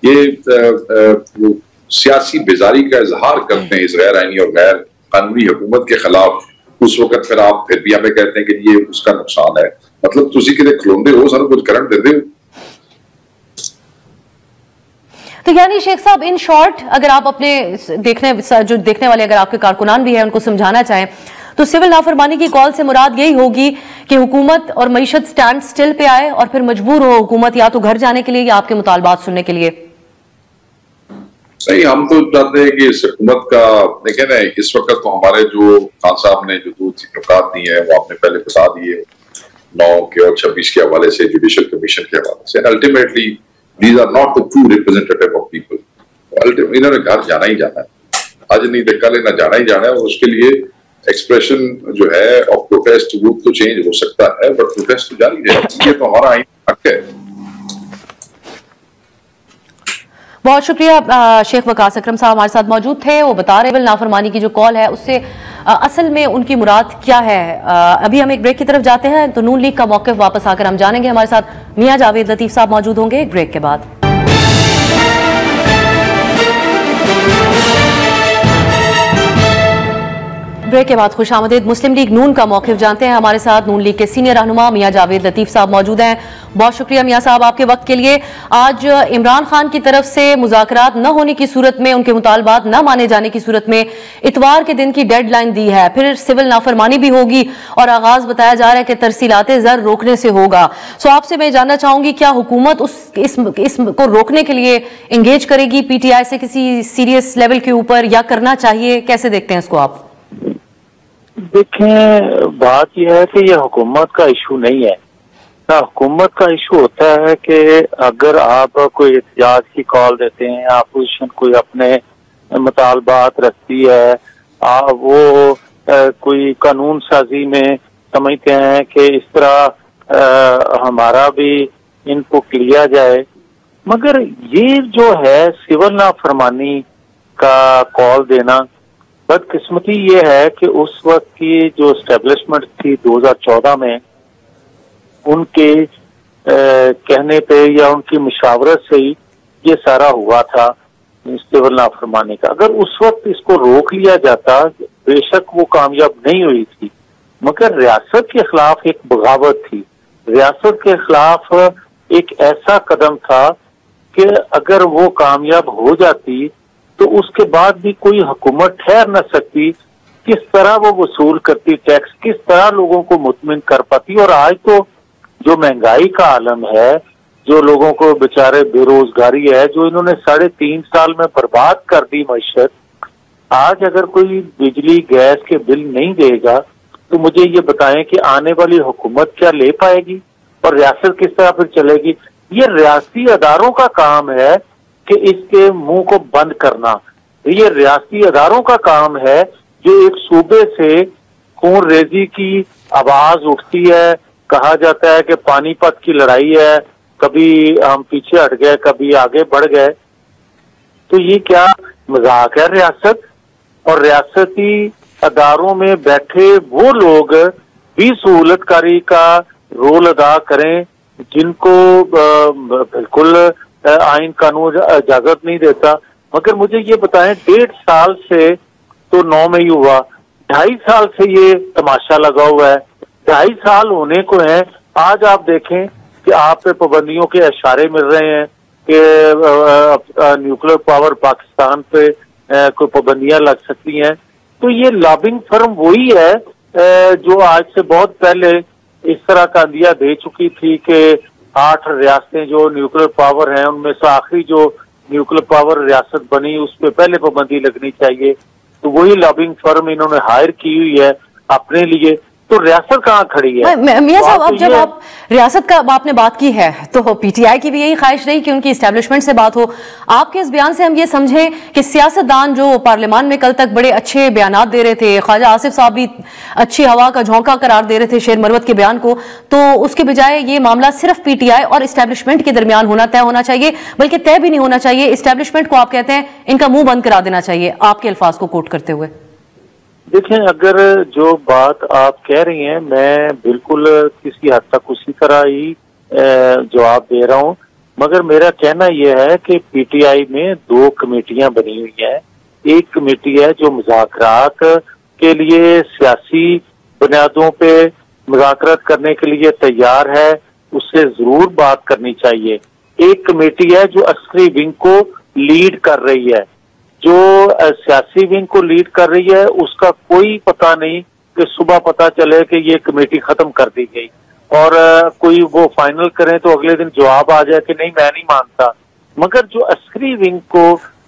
یہ سیاسی بیزاری کا اظہار کرتے ہیں اس غیر آئینی اور غیر قانونی حکومت کے خلاف, اس وقت پھر آپ پھر بھی ہمیں کہتے ہیں کہ یہ اس کا نقصان ہے. مطلب تسی کدے کھلوندے ہو, سانو کچھ کرنٹ دے دے. تو یعنی شیخ صاحب ان شارٹ اگر آپ اپنے دیکھنے والے اگر آپ کے کارکنان بھی ہیں ان کو سمجھانا چاہیں تو سول نافرمانی کی کال سے مراد یہی ہوگی کہ حکومت اور معیشت سٹینڈ سٹل پہ آئے اور پھر مجبور ہو حکومت یا تو گھر جانے کے لیے یا آپ کے مطالبات سننے کے لیے. نہیں, ہم تو چاہتے ہیں کہ اس حکومت کا دیکھیں نا, اس وقت تو ہمارے جو خان صاحب نے جو دو نکات دی ہیں وہ آپ نے پہلے بتا دیے 9 کے اور 26 کے حوالے سے, جوڈیشل کمیشن کے حوالے سے. Ultimately these are not the true representative of people. انہوں نے گھر جانا ہی جانا ہے, آج نہیں تو کل انہیں جانا ہی جانا ہے, اور اس کے لیے ایکسپریشن جو ہے آف پروٹیسٹ وہ تو چینج ہو سکتا ہے, بٹ پروٹیسٹ تو جاری رہے گا. یہ تو ہمارا آئین حق ہے. بہت شکریہ. شیخ وقاص اکرم صاحب ہمارے ساتھ موجود تھے, وہ بتا رہے نافرمانی کی جو کال ہے اس سے اصل میں ان کی مراد کیا ہے. ابھی ہم ایک بریک کی طرف جاتے ہیں تو نون لیگ کا موقف واپس آ کر ہم جانیں گے. ہمارے ساتھ میاں جاوید لطیف صاحب موجود ہوں گے ایک بریک کے بعد. بریک کے بعد خوش آمدید. مسلم لیگ نون کا موقف جانتے ہیں. ہمارے ساتھ نون لیگ کے سینئر رہنما میاں جاوید لطیف صاحب موجود ہیں. بہت شکریہ میاں صاحب آپ کے وقت کے لیے. آج عمران خان کی طرف سے مذاکرات نہ ہونے کی صورت میں, ان کے مطالبات نہ مانے جانے کی صورت میں اتوار کے دن کی ڈیڈ لائن دی ہے. پھر سول نافرمانی بھی ہوگی اور آغاز بتایا جا رہا ہے کہ ترسیلات زر روکنے سے ہوگا. سو آپ سے میں جاننا چاہوں گی کیا حکومت اس کو روکنے کے لیے انگیج کرے گی پی ٹی آئی سے کسی سیریس لیول کے اوپر, یا کرنا چاہیے؟ کیسے دیکھتے ہیں اس کو آپ؟ دیکھیں, بات یہ ہے کہ یہ حکومت کا ایشو نہیں ہے. حکومت کا ایشو ہوتا ہے کہ اگر آپ کوئی احتجاج کی کال دیتے ہیں, اپوزیشن کوئی اپنے مطالبات رکھتی ہے, وہ کوئی قانون سازی میں سمجھتے ہیں کہ اس طرح ہمارا بھی ان کو لیا جائے. مگر یہ جو ہے سول نافرمانی کا کال دینا, بدقسمتی یہ ہے کہ اس وقت کی جو اسٹیبلشمنٹ تھی 2014 میں, ان کے کہنے پہ یا ان کی مشاورت سے ہی یہ سارا ہوا تھا سول نافرمانی کا. اگر اس وقت اس کو روک لیا جاتا, بے شک وہ کامیاب نہیں ہوئی تھی, مگر ریاست کے خلاف ایک بغاوت تھی. ریاست کے خلاف ایک ایسا قدم تھا کہ اگر وہ کامیاب ہو جاتی تو اس کے بعد بھی کوئی حکومت ٹھہر نہ سکتی किस तरह वो वसूल करती टैक्स, किस तरह लोगों को मुतमिन कर पाती। और आज तो जो महंगाई का आलम है, जो लोगों को बेचारे बेरोजगारी है, जो इन्होंने 3.5 साल में बर्बाद कर दी मईशत, आज अगर कोई बिजली गैस के बिल नहीं देगा तो मुझे ये बताएं कि आने वाली हुकूमत क्या ले पाएगी और रियासत किस तरह फिर चलेगी। ये रियासती अदारों का काम है कि इसके मुंह को बंद करना। ये रियासती अदारों का काम है जो एक सूबे से खून रेजी की आवाज उठती है, कहा जाता है कि पानीपत की लड़ाई है, कभी हम पीछे हट गए, कभी आगे बढ़ गए, तो ये क्या मजाक है रियासत। और रियासती अदारों में बैठे वो लोग भी सहूलतकारी का रोल अदा करें जिनको बिल्कुल आइन कानून इजाजत नहीं देता। मगर मुझे ये बताएं, 1.5 साल से तो 9 मई हुआ, 2.5 साल से ये तमाशा लगा हुआ है, 2.5 साल होने को है। आज आप देखें कि आप पे पाबंदियों के इशारे मिल रहे हैं कि न्यूक्लियर पावर पाकिस्तान पे कोई पाबंदियां लग सकती हैं। तो ये लॉबिंग फर्म वही है जो आज से बहुत पहले इस तरह का अंदिया दे चुकी थी कि 8 रियासतें जो न्यूक्लियर पावर हैं उनमें से आखिरी जो न्यूक्लियर पावर रियासत बनी उस पर पहले पाबंदी लगनी चाहिए। तो वही लॉबिंग फर्म इन्होंने हायर की हुई है अपने लिए। तो रियासत कहाँ खड़ी है? मियां साहब, अब जब आप रियासत का आपने बात की है तो पीटीआई की भी यही ख्वाहिश रही कि उनकी इस्टेब्लिशमेंट से बात हो। आपके इस बयान से हम ये समझें कि सियासतदान जो पार्लियामान में कल तक बड़े अच्छे बयानात दे रहे थे, ख्वाजा आसिफ साहब भी अच्छी हवा का झोंका करार दे रहे थे शेर मरवत के बयान को, तो उसके बजाय ये मामला सिर्फ पीटीआई और इस्टेब्लिशमेंट के दरमियान तय होना चाहिए, बल्कि तय भी नहीं होना चाहिए, इस्टेब्लिशमेंट को आप कहते हैं इनका मुंह बंद करा देना चाहिए, आपके अल्फाज को कोट करते हुए। देखें, अगर जो बात आप कह रही हैं मैं बिल्कुल किसी हद तक उसी तरह ही जवाब दे रहा हूं, मगर मेरा कहना यह है कि पीटीआई में 2 कमेटियां बनी हुई हैं। एक कमेटी है जो मुज़ाकरात के लिए सियासी बुनियादों पे मुज़ाकरात करने के लिए तैयार है, उससे जरूर बात करनी चाहिए। एक कमेटी है जो अस्करी विंग को लीड कर रही है। जो सियासी विंग को लीड कर रही है उसका कोई पता नहीं कि सुबह पता चले कि ये कमेटी खत्म कर दी गई और कोई वो फाइनल करें तो अगले दिन जवाब आ जाए कि नहीं मैं नहीं मानता। मगर जो अस्करी विंग को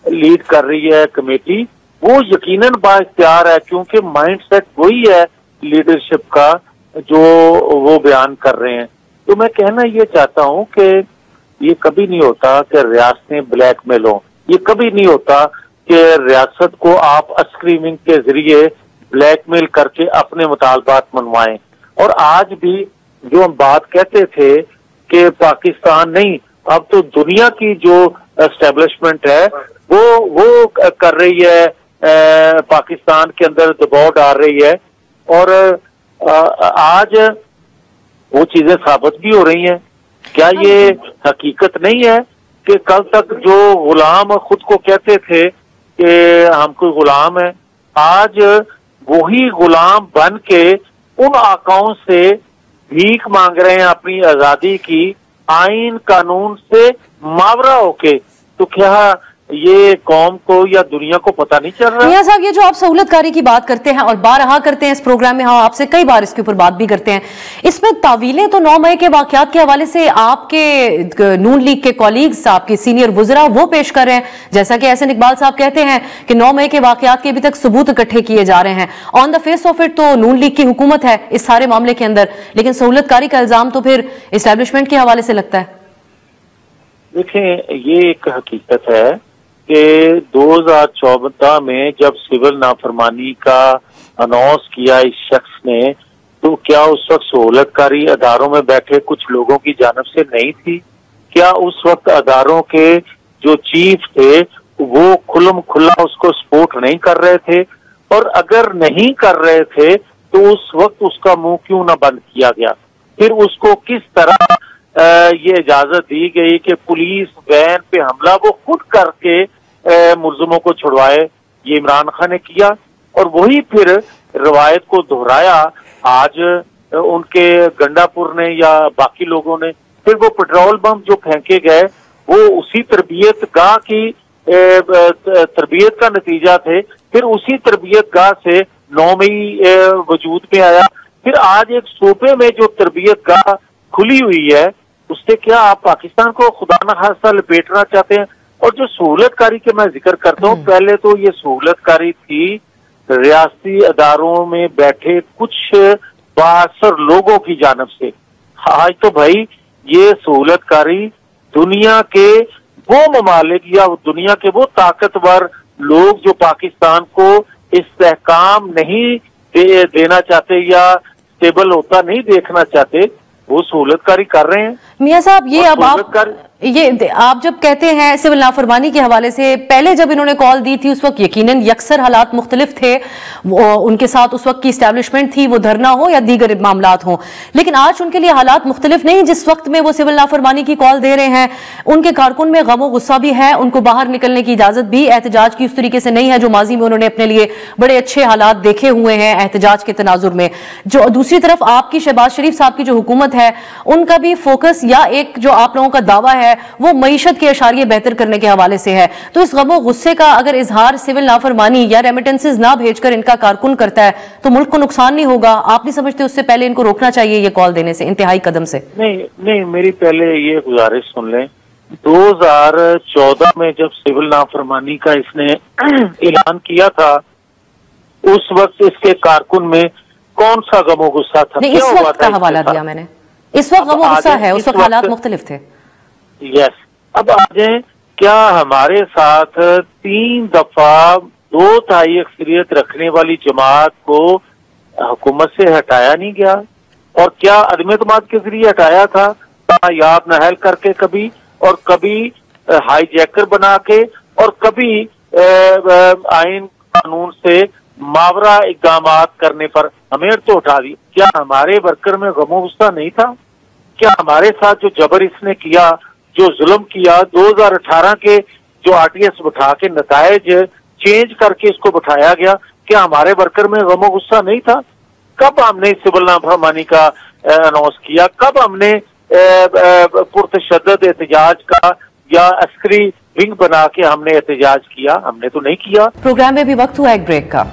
लीड कर रही है कमेटी, वो यकीनन बाइख्तियार है, क्योंकि माइंडसेट वही है लीडरशिप का जो वो बयान कर रहे हैं। तो मैं कहना ये चाहता हूं कि ये कभी नहीं होता कि रियासतें ब्लैकमेल हों, ये कभी नहीं होता कि रियासत को आप अस्करी विंग के जरिए ब्लैकमेल करके अपने मुतालबात मनवाएं। और आज भी जो हम बात कहते थे कि पाकिस्तान नहीं, अब तो दुनिया की जो एस्टेब्लिशमेंट है वो कर रही है, पाकिस्तान के अंदर दबाव डाल रही है। और आज वो चीजें साबित भी हो रही हैं। क्या ये हकीकत नहीं है कि कल तक जो गुलाम खुद को कहते थे कि हम कोई गुलाम है, आज वही गुलाम बन के उन आकाओं से भीख मांग रहे हैं अपनी आजादी की, आइन कानून से मावरा होके। तो क्या ये कौम को या दुनिया को पता नहीं चल रहा? मियां साहब, ये जो आप सहूलतकारी की बात करते हैं और बारहा करते हैं इस प्रोग्राम में, हम आपसे कई बार इसके ऊपर बात भी करते हैं, इसमें तावीलें तो 9 मई के वाकयात के हवाले से आपके नून लीग के कॉलीग्स, आपके सीनियर वुजरा वो पेश कर रहे हैं, जैसा कि एहसन इकबाल साहब कहते हैं कि 9 मई के वाकयात के अभी तक सबूत इकट्ठे किए जा रहे हैं। On the face of it तो नून लीग की हुकूमत है इस सारे मामले के अंदर, लेकिन सहूलतकारी का इल्जाम तो फिर इस्टेब्लिशमेंट के हवाले से लगता है। देखें, ये एक हकीकत है कि 2014 में जब सिविल नाफरमानी का अनाउंस किया इस शख्स ने, तो क्या उस वक्त सहूलतकारी अदारों में बैठे कुछ लोगों की जानिब से नहीं थी? क्या उस वक्त अदारों के जो चीफ थे वो खुल्म खुल्ला उसको सपोर्ट नहीं कर रहे थे? और अगर नहीं कर रहे थे तो उस वक्त उसका मुंह क्यों ना बंद किया गया? फिर उसको किस तरह ये इजाजत दी गई कि पुलिस वैन पे हमला वो खुद करके मुलजिमों को छुड़वाए? ये इमरान खान ने किया और वही फिर रवायत को दोहराया आज उनके गंडापुर ने या बाकी लोगों ने। फिर वो पेट्रोल बम जो फेंके गए वो उसी तरबियत गाह की तरबियत का नतीजा थे। फिर उसी तरबियत गाह से 9 मई वजूद में आया। फिर आज एक सूबे में जो तरबियत गाह खुली हुई है, उससे क्या आप पाकिस्तान को खुदा न खास्ता लपेटना चाहते हैं? और जो सहूलतकारी के मैं जिक्र करता हूँ, पहले तो ये सहूलतकारी थी रियासती अदारों में बैठे कुछ बासर लोगों की जानिब से। आज तो भाई ये सहूलतकारी दुनिया के वो ममालिक या दुनिया के वो ताकतवर लोग जो पाकिस्तान को इस्तेहकाम नहीं देना चाहते या स्टेबल होता नहीं देखना चाहते, वो सहूलतकारी कर रहे हैं। मियां साहब, ये अब आप जब कहते हैं सिविल नाफरमानी के हवाले से, पहले जब इन्होंने कॉल दी थी उस वक्त यकीनन यकसर हालात मुख्तलिफ थे, उनके साथ उस वक्त की इस्टेब्लिशमेंट थी, वो धरना हो या दीगर मामलात हो, लेकिन आज उनके लिए हालात मुख्तलिफ नहीं। जिस वक्त में वो सिविल नाफरमानी की कॉल दे रहे हैं, उनके कारकुन में गम और गुस्सा भी है, उनको बाहर निकलने की इजाजत भी एहतजाज की उस तरीके से नहीं है जो माजी में उन्होंने अपने लिए बड़े अच्छे हालात देखे हुए हैं एहतजाज के तनाजुर में। जो दूसरी तरफ आपकी शहबाज शरीफ साहब की जो हुकूमत है, उनका भी फोकस या एक जो आप लोगों का दावा है वो मईशत के अशारिये बेहतर करने के हवाले से है। तो इस गम और गुस्से का अगर इजहार सिविल नाफरमानी या रेमिटेंसेस ना भेजकर इनका कारकुन करता है तो मुल्क को नुकसान नहीं होगा? आप नहीं समझते उससे पहले इनको रोकना चाहिए ये कॉल देने से, इंतहाई कदम से? नहीं, मेरी पहले ये गुजारिश सुन लें। 2014 में जब सिविल नाफरमानी का इसने ऐलान किया था, उस वक्त इसके कारकुन में कौन सा गम और गुस्सा था? नहीं, इस वक्त का हवाला दिया मैंने। इस वक्त गम और गुस्सा है, उस वक्त हालात मुख्तलिफ थे। यस, अब आ जाए, क्या हमारे साथ 3 दफा 2/3 अक्सरियत रखने वाली जमात को हुकूमत से हटाया नहीं गया? और क्या अदम एतमाद के जरिए हटाया था? याद नहल करके कभी, और कभी हाईजैकर बना के, और कभी आइन कानून से मावरा इक़दामात करने पर हमें तो उठा दी। क्या हमारे वर्कर में गमो गुस्सा नहीं था? क्या हमारे साथ जो जबर इसने किया, जो जुल्म किया, 2018 के जो आरटीएस बिठा के नतायज चेंज करके इसको बिठाया गया, क्या हमारे वर्कर में गमो गुस्सा नहीं था? कब हमने सिविल नाफरमानी का अनाउंस किया? कब हमने पुरतशद्दद एहतजाज का या अस्करी विंग बना के हमने एहतजाज किया? हमने तो नहीं किया। प्रोग्राम में भी वक्त हुआ एक ब्रेक का।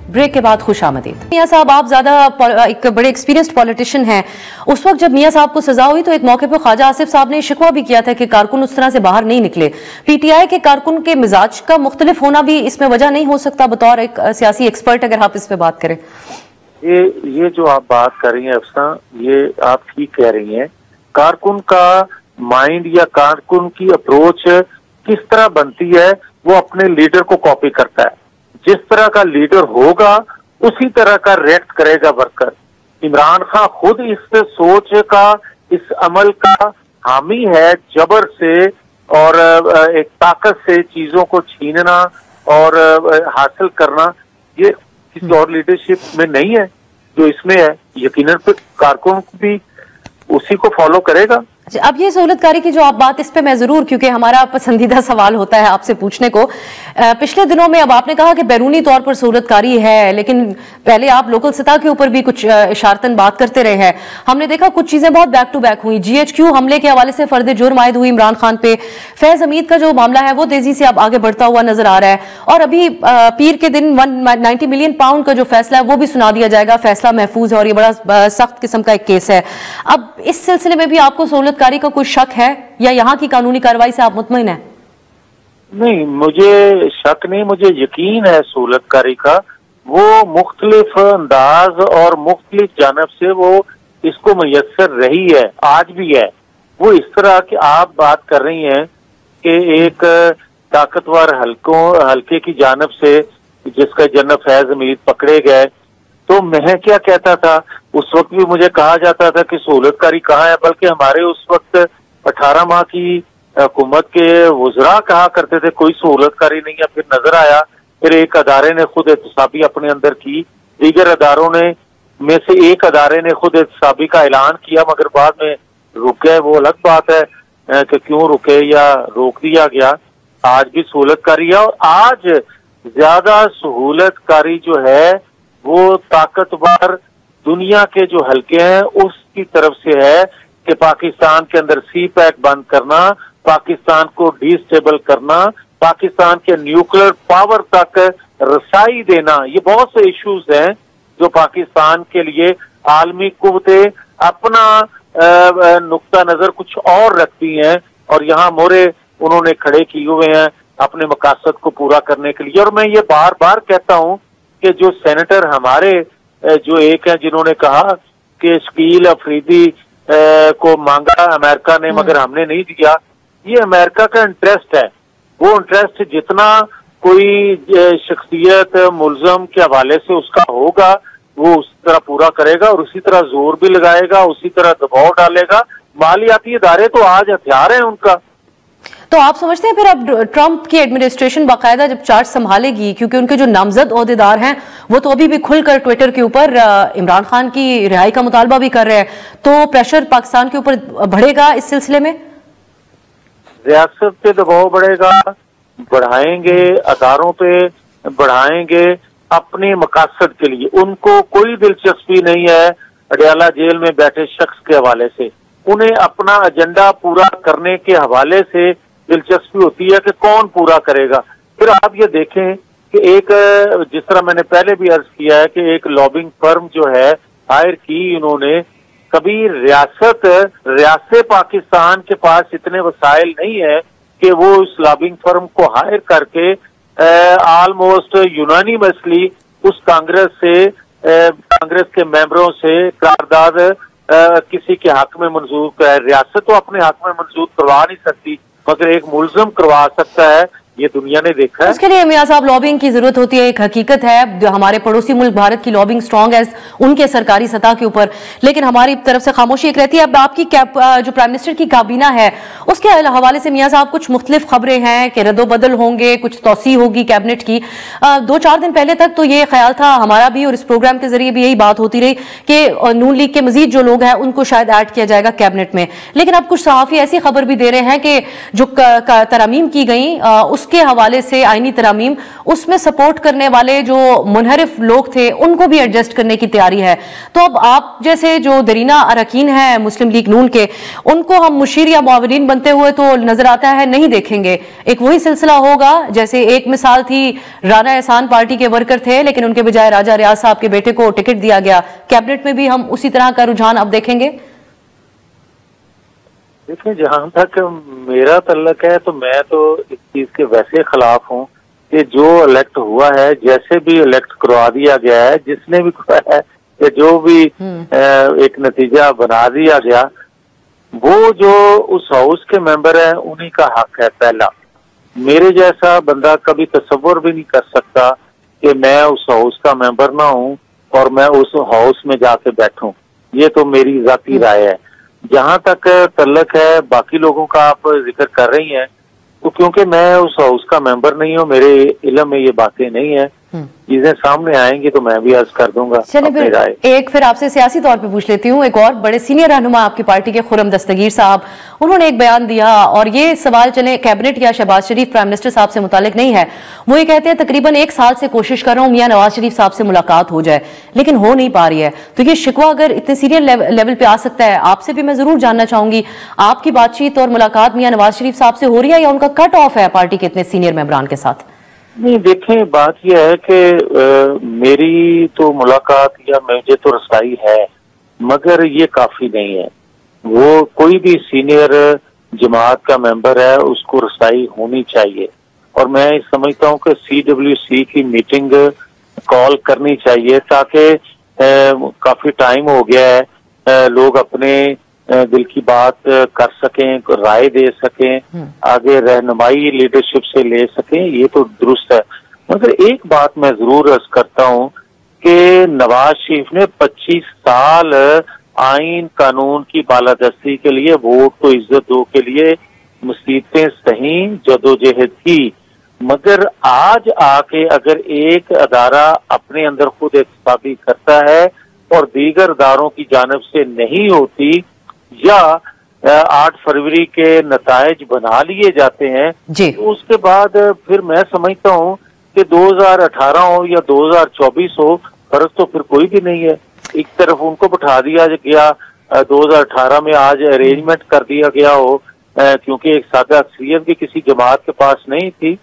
ब्रेक के बाद खुश आमदीद। मियां साहब, आप ज्यादा एक बड़े एक्सपीरियंस्ड पॉलिटिशियन हैं। उस वक्त जब मियां साहब को सजा हुई तो एक मौके पर ख्वाजा आसिफ साहब ने शिकवा भी किया था कि कारकुन उस तरह से बाहर नहीं निकले। पीटीआई के कारकुन के मिजाज का मुख्तलिफ होना भी इसमें वजह नहीं हो सकता? बतौर एक सियासी एक्सपर्ट अगर आप इस पे बात करें। ये जो आप बात कर रही हैं अफसा, ये आप ठीक कह रही हैं। कारकुन का माइंड या कारकुन की अप्रोच किस तरह बनती है, वो अपने लीडर को कॉपी करता है। जिस तरह का लीडर होगा उसी तरह का रिएक्ट करेगा वर्कर। इमरान खान खुद इस सोच का, इस अमल का हामी है, जबर से और एक ताकत से चीजों को छीनना और हासिल करना, ये किसी और लीडरशिप में नहीं है जो इसमें है। यकीनन कारकुन भी उसी को फॉलो करेगा। अब ये सहूलतकारी की जो आप बात, इस पे मैं जरूर, क्योंकि हमारा पसंदीदा सवाल होता है आपसे पूछने को, पिछले दिनों में अब आपने कहा कि बैरूनी तौर पर सहूलतकारी है, लेकिन पहले आप लोकल सतह के ऊपर भी कुछ इशारतन बात करते रहे हैं। हमने देखा कुछ चीजें बहुत बैक टू बैक हुई। GHQ हमले के हवाले से फर्द जुर्म आयद हुई इमरान खान पे। फैज हमीद का जो मामला है वो तेजी से अब आगे बढ़ता हुआ नजर आ रहा है, और अभी पीर के दिन 190 मिलियन पाउंड का जो फैसला है वो भी सुना दिया जाएगा। फैसला महफूज है और ये बड़ा सख्त किस्म का एक केस है। अब इस सिलसिले में भी आपको सहूलतकारी का कोई शक है या यहाँ की कानूनी कार्रवाई से आप मुतमईन हैं? नहीं, मुझे शक नहीं, मुझे यकीन है सहूलतकारी का। वो मुख्तलिफ अंदाज और मुख्तलिफ जानब से वो इसको मुयस्सर रही है, आज भी है। वो इस तरह की आप बात कर रही हैं कि एक ताकतवर हल्के की जानब से जिसका जनरल फैज हमीद पकड़े गए, तो मैं क्या कहता था, उस वक्त भी मुझे कहा जाता था कि सहूलतकारी कहाँ है, बल्कि हमारे उस वक्त 18 माह की हुकूमत के वज़रा कहा करते थे कोई सहूलतकारी नहीं है। फिर नजर आया, फिर एक अदारे ने खुद एहतसाबी अपने अंदर की, दीगर अदारों ने में से एक अदारे ने खुद एहतसाबी का ऐलान किया, मगर बाद में रुक गए। वो अलग बात है कि क्यों रुके या रोक दिया गया। आज भी सहूलतकारी है, और आज ज्यादा सहूलतकारी जो है वो ताकतवर दुनिया के जो हल्के हैं उसकी तरफ से है, कि पाकिस्तान के अंदर सी पैक बंद करना, पाकिस्तान को डिस्टेबल करना, पाकिस्तान के न्यूक्लियर पावर तक रसाई देना, ये बहुत से इश्यूज हैं जो पाकिस्तान के लिए आलमी कुव्वतें अपना नुक्ता नजर कुछ और रखती हैं और यहाँ मोरे उन्होंने खड़े किए हुए हैं अपने मकासद को पूरा करने के लिए। और मैं ये बार बार कहता हूं कि जो सेनेटर हमारे जो एक हैं जिन्होंने कहा कि शकील अफरीदी को मांगा अमेरिका ने मगर हमने नहीं दिया, ये अमेरिका का इंटरेस्ट है। वो इंटरेस्ट जितना कोई शख्सियत मुल्जम के हवाले से उसका होगा वो उस तरह पूरा करेगा और उसी तरह जोर भी लगाएगा, उसी तरह दबाव डालेगा। मालियाती इदारे तो आज हथियार है उनका। तो आप समझते हैं फिर अब ट्रंप की एडमिनिस्ट्रेशन बाकायदा जब चार्ज संभालेगी, क्योंकि उनके जो नामजद ओहदेदार हैं वो तो अभी भी खुलकर ट्विटर के ऊपर इमरान खान की रिहाई का मुतालबा भी कर रहे हैं, तो प्रेशर पाकिस्तान के ऊपर बढ़ेगा इस सिलसिले में? रियासत पे दबाव बढ़ेगा, बढ़ाएंगे, अदारों पे बढ़ाएंगे अपने मकासद के लिए। उनको कोई दिलचस्पी नहीं है अडयाला जेल में बैठे शख्स के हवाले से, उन्हें अपना एजेंडा पूरा करने के हवाले से दिलचस्पी होती है कि कौन पूरा करेगा। फिर आप ये देखें कि एक, जिस तरह मैंने पहले भी अर्ज किया है कि एक लॉबिंग फर्म जो है हायर की उन्होंने, कभी रियासत पाकिस्तान के पास इतने वसाइल नहीं है कि वो उस लॉबिंग फर्म को हायर करके ऑलमोस्ट यूनानिमसली उस कांग्रेस के मेंबरों से करारदाद किसी के हक में मंजूर कराए। रियासत तो अपने हक में मंजूर करवा नहीं सकती मगर एक मुल्ज़िम करवा सकता है, ये दुनिया ने देखा है। उसके लिए मियां साहब लॉबिंग की जरूरत होती है, एक हकीकत है। जो हमारे पड़ोसी मुल्क भारत की लॉबिंग स्ट्रांग है उनके सरकारी सतह के ऊपर, लेकिन हमारी तरफ से खामोशी एक रहती है। अब आपकी जो प्राइम मिनिस्टर की काबीना है उसके हवाले से मियां साहब कुछ मुख्तलिफ खबरें हैं कि रद्दोबदल होंगे, कुछ तोसी होगी कैबिनेट की। 2-4 दिन पहले तक तो ये ख्याल था हमारा भी और इस प्रोग्राम के जरिए भी यही बात होती रही कि नून लीग के मजीद जो लोग हैं उनको शायद ऐड किया जाएगा कैबिनेट में। लेकिन अब कुछ सहाफी ऐसी खबर भी दे रहे हैं कि जो तरमीम की गई उसके हवाले से आईनी तरामीम, उसमें सपोर्ट करने वाले जो मुनहरिफ लोग थे उनको भी एडजस्ट करने की तैयारी है। तो अब आप जैसे जो दरीना अरकान हैं मुस्लिम लीग नून के, उनको हम मुशीर या मुआविनीन बनते हुए तो नजर आता है नहीं देखेंगे। एक वही सिलसिला होगा जैसे एक मिसाल थी, राना एहसान पार्टी के वर्कर थे लेकिन उनके बजाय राजा रियाज साहब के बेटे को टिकट दिया गया। कैबिनेट में भी हम उसी तरह का रुझान अब देखेंगे। देखिए, जहां तक मेरा तल्लक है तो मैं तो इस चीज के वैसे खिलाफ हूं कि जो इलेक्ट हुआ है, जैसे भी इलेक्ट करवा दिया गया है, जिसने भी करवाया है, कि जो भी एक नतीजा बना दिया गया, वो जो उस हाउस के मेंबर हैं उन्हीं का हक है। पहला, मेरे जैसा बंदा कभी तसव्वुर भी नहीं कर सकता कि मैं उस हाउस का मेंबर ना हूं और मैं उस हाउस में जाके बैठूं। ये तो मेरी जाती राय है। जहां तक तल्लक है बाकी लोगों का आप जिक्र कर रही हैं, तो क्योंकि मैं उस हाउस का मेंबर नहीं हूं, मेरे इल्म में ये बातें नहीं है, चीजें सामने आएंगी तो मैं भी अर्ज कर दूंगा। चलिए फिर आपसे सियासी तौर पे पूछ लेती हूँ। एक और बड़े सीनियर रहनुमा आपकी पार्टी के खुर्रम दस्तगीर साहब, उन्होंने एक बयान दिया और ये सवाल चले कैबिनेट या शहबाज शरीफ प्राइम मिनिस्टर साहब से मुतालिक नहीं है। वो ये कहते हैं तकरीबन 1 साल से कोशिश कर रहा हूँ मियां नवाज शरीफ साहब से मुलाकात हो जाए लेकिन हो नहीं पा रही है। तो ये शिकवा अगर इतने सीनियर लेवल पे आ सकता है, आपसे भी मैं जरूर जानना चाहूंगी, आपकी बातचीत और मुलाकात मियां नवाज शरीफ साहब से हो रही है या उनका कट ऑफ है पार्टी के इतने सीनियर मेंबरान के साथ? नहीं, देखें, बात यह है कि मेरी तो मुलाकात या मुझे तो रसाई है मगर ये काफी नहीं है। वो कोई भी सीनियर जमात का मेंबर है उसको रसाई होनी चाहिए और मैं समझता हूँ कि CWC की मीटिंग कॉल करनी चाहिए ताकि काफी टाइम हो गया है, लोग अपने दिल की बात कर सकें, राय दे सकें, आगे रहनुमाई लीडरशिप से ले सकें, ये तो दुरुस्त है। मगर एक बात मैं जरूर अर्ज करता हूँ कि नवाज शरीफ ने 25 साल आइन कानून की बालादस्ती के लिए, वोट को इज्जत दो के लिए मुसीबतें सही, जदोजहद की, मगर आज आके अगर एक अदारा अपने अंदर खुद एहतसाबी करता है और दीगर अदारों की जानिब से नहीं होती या 8 फरवरी के नताइज बना लिए जाते हैं तो उसके बाद फिर मैं समझता हूँ कि 2018 हो या 2024 हो, फर्क तो फिर कोई भी नहीं है। एक तरफ उनको बैठा दिया गया 2018 में आज अरेंजमेंट कर दिया गया हो, क्योंकि एक सादा अक्सरियत भी किसी जमात के पास नहीं थी।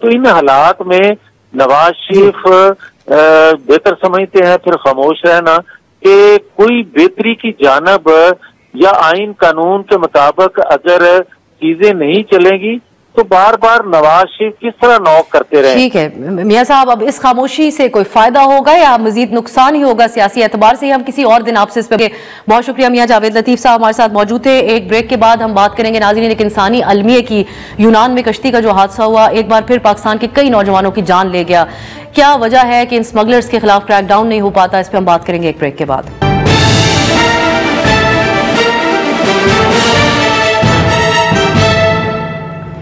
तो इन हालात में नवाज शरीफ बेहतर समझते हैं फिर खामोश रहना, कि कोई बेहतरी की जानब या आइन कानून के मुताबिक अगर चीजें नहीं चलेंगी तो बार बार नवाज शरीफ किस तरह नॉक करते रहे। ठीक है मियां साहब, अब इस खामोशी से कोई फायदा होगा या मजीद नुकसान ही होगा सियासी एतबार से? हम किसी और दिन आपसे इस पर। बहुत शुक्रिया मियां जावेद लतीफ साहब हमारे साथ मौजूद थे। एक ब्रेक के बाद हम बात करेंगे नाज़रीन एक इंसानी अलमिये की। यूनान में कश्ती का जो हादसा हुआ एक बार फिर पाकिस्तान के कई नौजवानों की जान ले गया। क्या वजह है कि इन स्मगलर्स के खिलाफ क्रैकडाउन नहीं हो पाता? इस पर हम बात करेंगे एक ब्रेक के बाद।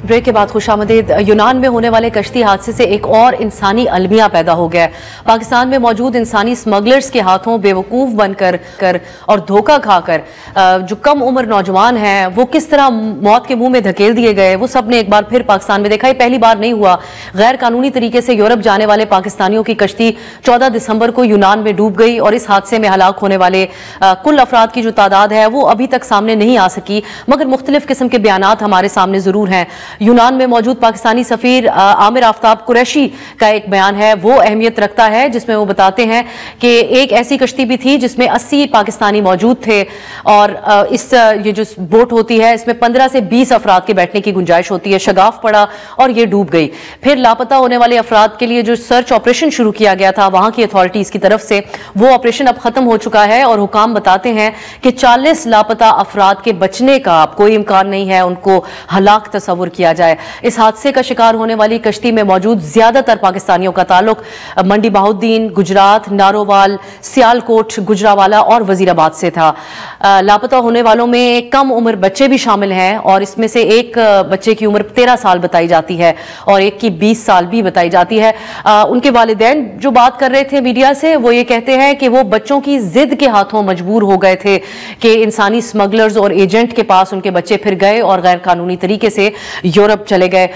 ब्रेक के बाद खुशामदीद। यूनान में होने वाले कश्ती हादसे से एक और इंसानी अलमिया पैदा हो गया है। पाकिस्तान में मौजूद इंसानी स्मगलर्स के हाथों बेवकूफ़ बनकर और धोखा खाकर जो कम उम्र नौजवान हैं वो किस तरह मौत के मुंह में धकेल दिए गए, वो सब ने एक बार फिर पाकिस्तान में देखा। ये पहली बार नहीं हुआ। गैर कानूनी तरीके से यूरोप जाने वाले पाकिस्तानियों की कश्ती 14 दिसंबर को यूनान में डूब गई और इस हादसे में हलाक होने वाले कुल अफराद की जो तादाद है वो अभी तक सामने नहीं आ सकी, मगर मुख्तलिफ किस्म के बयानात हमारे सामने जरूर हैं। यूनान में मौजूद पाकिस्तानी सफीर आमिर आफ्ताब कुरैशी का एक बयान है, वो अहमियत रखता है, जिसमें वो बताते हैं कि एक ऐसी कश्ती भी थी जिसमें 80 पाकिस्तानी मौजूद थे और ये जो बोट होती है इसमें 15 से 20 अफराद के बैठने की गुंजाइश होती है। शगाफ पड़ा और ये डूब गई। फिर लापता होने वाले अफराद के लिए जो सर्च ऑपरेशन शुरू किया गया था वहां की अथॉरिटीज की तरफ से, वो ऑपरेशन अब खत्म हो चुका है और हुकाम बताते हैं कि 40 लापता अफराद के बचने का अब कोई इम्कान नहीं है, उनको हलाक तस्वुर किया जाए। इस हादसे का शिकार होने वाली कश्ती में मौजूद ज्यादातर पाकिस्तानियों का ताल्लुक मंडी बहाउद्दीन, गुजरात, नारोवाल, सियालकोट, गुजरावाला और वजीराबाद से था। लापता होने वालों में कम उम्र बच्चे भी शामिल हैं और इसमें से एक बच्चे की उम्र 13 साल बताई जाती है और एक की 20 साल भी बताई जाती है। उनके वालिदैन जो बात कर रहे थे मीडिया से, वो ये कहते हैं कि वो बच्चों की जिद के हाथों मजबूर हो गए थे कि इंसानी स्मगलर्स और एजेंट के पास उनके बच्चे फिर गए और गैर कानूनी तरीके से यूरोप चले गए।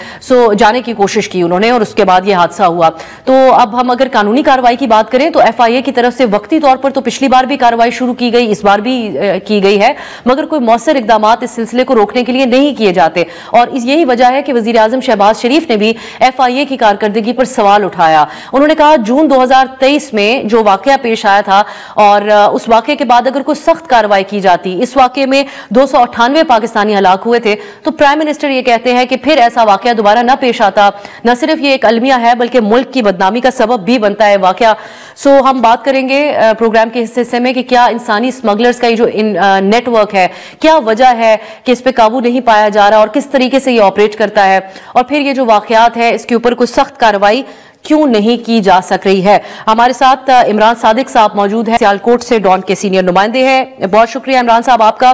जाने की कोशिश की उन्होंने और उसके बाद ये हादसा हुआ। तो अब हम अगर कानूनी कार्रवाई की बात करें तो FIA की तरफ से वक्ती तौर पर तो पिछली बार भी कार्रवाई शुरू की गई, इस बार भी की गई है, मगर कोई मौसर इकदामात इस सिलसिले को रोकने के लिए नहीं किए जाते और यही वजह है कि वजीर आजम शहबाज शरीफ ने भी FIA की कारकर्दगी पर सवाल उठाया। उन्होंने कहा जून 2023 में जो वाकया पेश आया था और उस वाकये के बाद अगर कोई सख्त कार्रवाई की जाती, इस वाकये में 298 पाकिस्तानी हलाक हुए थे, तो प्राइम मिनिस्टर ये कहते हैं कि फिर ऐसा वाकया दोबारा न पेश आता। न सिर्फ ये एक अलमिया है बल्कि मुल्क की बदनामी का सबब भी बनता है वाकया। हम बात करेंगे प्रोग्राम के हिस्से में कि क्या इंसानी स्मगलर्स का ये जो नेटवर्क है, क्या वजह है कि इस पे काबू नहीं पाया जा रहा और किस तरीके से ये ऑपरेट करता है, और फिर ये जो वाकयात है इसके ऊपर कोई सख्त कार्रवाई क्यों नहीं की जा सक रही है। हमारे साथ इमरान सादिक साहब मौजूद हैं, सियालकोट से डॉन के सीनियर नुमाइंदे हैं। बहुत शुक्रिया इमरान साहब आपका।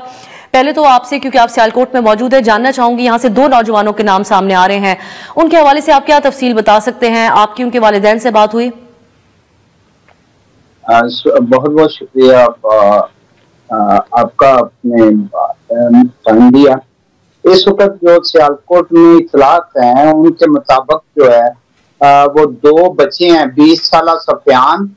पहले तो आपसे, क्योंकि आप सियालकोट में मौजूद है, जानना चाहूंगी, यहाँ से 2 नौजवानों के नाम सामने आ रहे हैं, उनके हवाले से आप क्या तफसील बता सकते हैं? आपकी उनके वालिदैन से बात हुई? बहुत बहुत शुक्रिया आपका, आपने टाइम दिया। इस वक्त जो सियालकोट में इतलात हैं उनके मुताबिक जो है वो 2 बच्चे हैं, 20 साल सफियान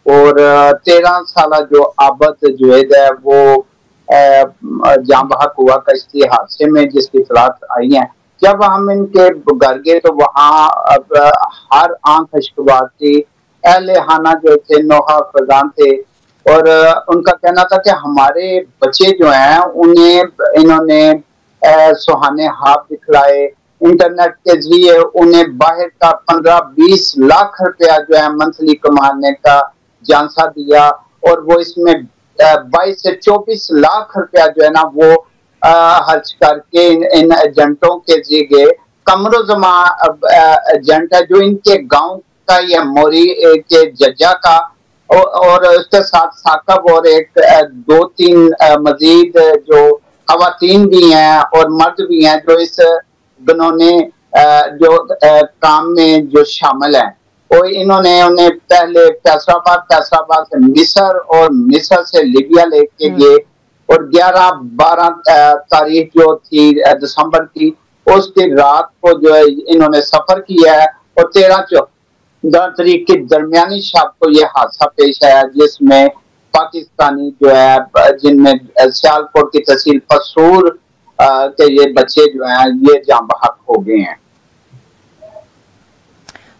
और 13 साल जो आबद जुवैद है वो जहाँ बहक हुआ कश्ती हादसे में, जिसकी इतलात आई है। जब हम इनके घर गए तो वहाँ हर आंख अशकबार थी, अहले हाना जो थे नोहा फजान थे और उनका कहना था कि हमारे बच्चे जो हैं उन्हें इन्होंने सुहाने हाथ दिखलाए, इंटरनेट के जरिए उन्हें बाहर का 15-20 लाख रुपया जो है मंथली कमाने का जानसा दिया और वो इसमें 22 से 24 लाख रुपया जो है ना वो खर्च करके इन एजेंटों के जरिए कमरो जमा एजेंट है जो इनके गांव का या मोरी के जज्जा का और उसके साथ साकब और एक 2-3 मजीद जो खवातीन भी हैं और मर्द भी हैं जो इस उन्होंने जो काम में जो शामिल हैं। और इन्होंने उन्हें पहले फैसलाबाद से मिस्र और मिस्र से लीबिया लेके गए और 11-12 तारीख जो थी दिसंबर की, उसकी रात को जो है इन्होंने सफर किया है और 13-14 तारीख की दरमियानी शाम को यह हादसा पेश आया जिसमें पाकिस्तानी जो है जिनमें सियालकोट की तहसील पसूर के ये बच्चे जो हैं ये जाँ बहक हो गए हैं।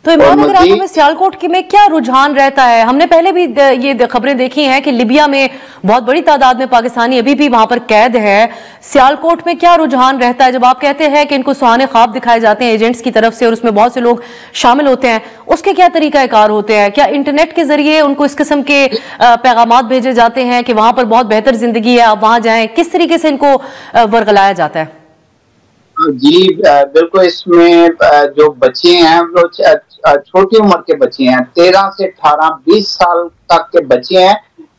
तो इमरान, अगर आप हमें सियालकोट में क्या रुझान रहता है? हमने पहले भी ये खबरें देखी हैं कि लिबिया में बहुत बड़ी तादाद में पाकिस्तानी अभी भी वहां पर कैद है। सियालकोट में क्या रुझान रहता है जब आप कहते हैं कि इनको सुहाने ख्वाब दिखाए जाते हैं एजेंट्स की तरफ से और उसमें बहुत से लोग शामिल होते हैं? उसके क्या तरीकाकार होते हैं? क्या इंटरनेट के जरिए उनको इस किस्म के पैगामात भेजे जाते हैं कि वहां पर बहुत बेहतर जिंदगी है, आप वहां जाएं? किस तरीके से इनको वर्गलाया जाता है? जी बिल्कुल, इसमें जो बच्चे हैं वो छोटी उम्र के बच्चे हैं, 13 से 18 20 साल तक के बच्चे हैं,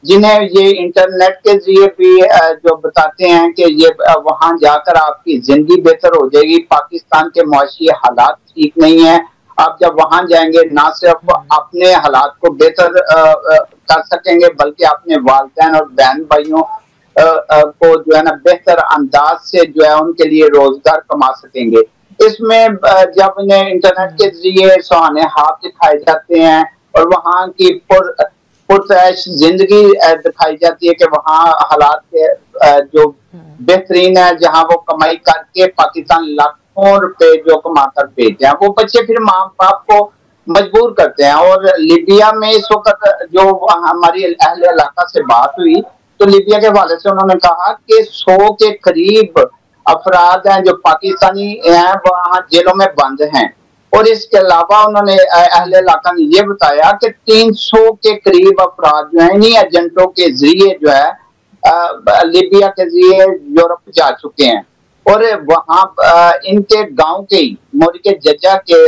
जिन्हें ये इंटरनेट के जरिए भी जो बताते हैं कि ये वहां जाकर आपकी जिंदगी बेहतर हो जाएगी, पाकिस्तान के मुआशी हालात ठीक नहीं है, आप जब वहां जाएंगे ना सिर्फ अपने हालात को बेहतर कर सकेंगे बल्कि अपने वालिदैन और बहन भाइयों को जो है ना बेहतर अंदाज से जो है उनके लिए रोजगार कमा सकेंगे। इसमें जब इन्हें इंटरनेट के जरिए सुहाने हाथ दिखाए जाते हैं और वहाँ की पुरतैश जिंदगी दिखाई जाती है कि वहाँ हालात के जो बेहतरीन है, जहाँ वो कमाई करके पाकिस्तान लाखों रुपए जो कमा कर भेजते हैं, वो बच्चे फिर माँ बाप को मजबूर करते हैं। और लीबिया में इस वक्त जो हमारी अहले इलाका से बात हुई तो लीबिया के हवाले से उन्होंने कहा कि 100 के करीब अफराद हैं जो पाकिस्तानी हैं वहाँ जेलों में बंद हैं। और इसके अलावा उन्होंने अहले इलाका ने ये बताया कि 300 के करीब अफराद जो है इन्हीं एजेंटों के जरिए जो है लीबिया के जरिए यूरोप जा चुके हैं। और वहाँ इनके गांव के ही मोरिके जज्जा के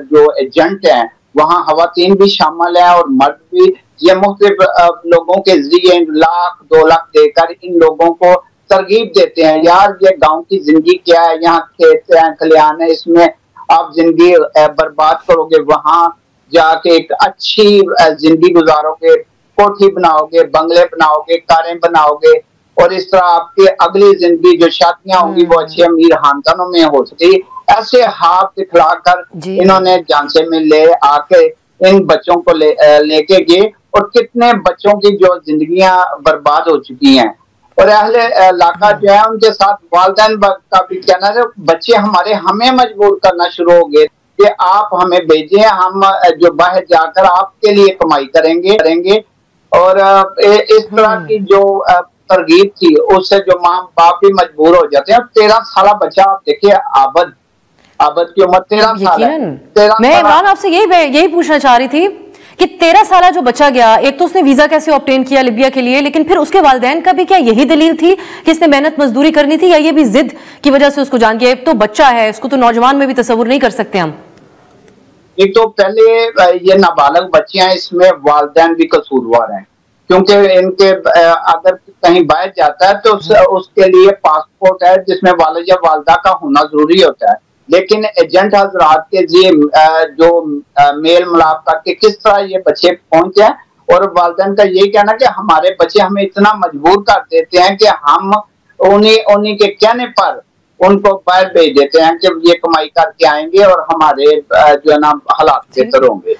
जो एजेंट हैं वहाँ खवातीन भी शामिल हैं और मर्द भी। ये मुख्तलिफ लोगों के जरिए 1 लाख 2 लाख देकर इन लोगों को तरगीब देते हैं, यार ये गांव की जिंदगी क्या है, यहाँ खेत हैं खलिहान है, इसमें आप जिंदगी बर्बाद करोगे, वहां जाके एक अच्छी जिंदगी गुजारोगे, कोठी बनाओगे, बंगले बनाओगे, कारें बनाओगे और इस तरह आपकी अगली जिंदगी जो शादियां होंगी वो अच्छे अमीर खानदानों में हो सके। ऐसे हाथ दिखलाकर इन्होंने झांसे में ले आके इन बच्चों को लेके गए और कितने बच्चों की जो जिंदगियां बर्बाद हो चुकी हैं। और अहले इलाका जो है उनके साथ वालिदैन का भी कहना है, बच्चे हमारे हमें मजबूर करना शुरू हो गए कि आप हमें भेजें, हम जो बाहर जाकर आपके लिए कमाई करेंगे। और इस तरह की जो तरगीब थी उससे जो माँ बाप भी मजबूर हो जाते हैं। 13 साल बच्चा आप देखिए, आबद की उम्र 13 साल है। मैं इमरान आपसे यही पूछना चाह रही थी कि 13 साल जो बच्चा गया, एक तो उसने वीजा कैसे ऑब्टेन किया लिबिया के लिए, लेकिन फिर उसके वालिदैन का भी क्या यही दलील थी कि इसने मेहनत मजदूरी करनी थी, या ये भी जिद की वजह से उसको जान गया? एक तो बच्चा है, इसको तो नौजवान में भी तस्वुर नहीं कर सकते हम। एक तो पहले ये नाबालग बच्चे हैं, इसमें वालिदैन भी कसूरवार हैं, क्योंकि इनके अगर कहीं बाहर जाता है तो उसके लिए पासपोर्ट है जिसमें वालिद या वालिदा का होना जरूरी होता है। लेकिन एजेंट हजरात के लिए जो मेल मिलाप करके किस तरह ये बच्चे पहुंचे हैं, और वालिदैन का यही कहना कि हमारे बच्चे हमें इतना मजबूर कर देते हैं कि हम उन्हीं के कहने पर उनको बाहर भेज देते हैं कि ये कमाई करके आएंगे और हमारे जो है ना हालात बेहतर होंगे।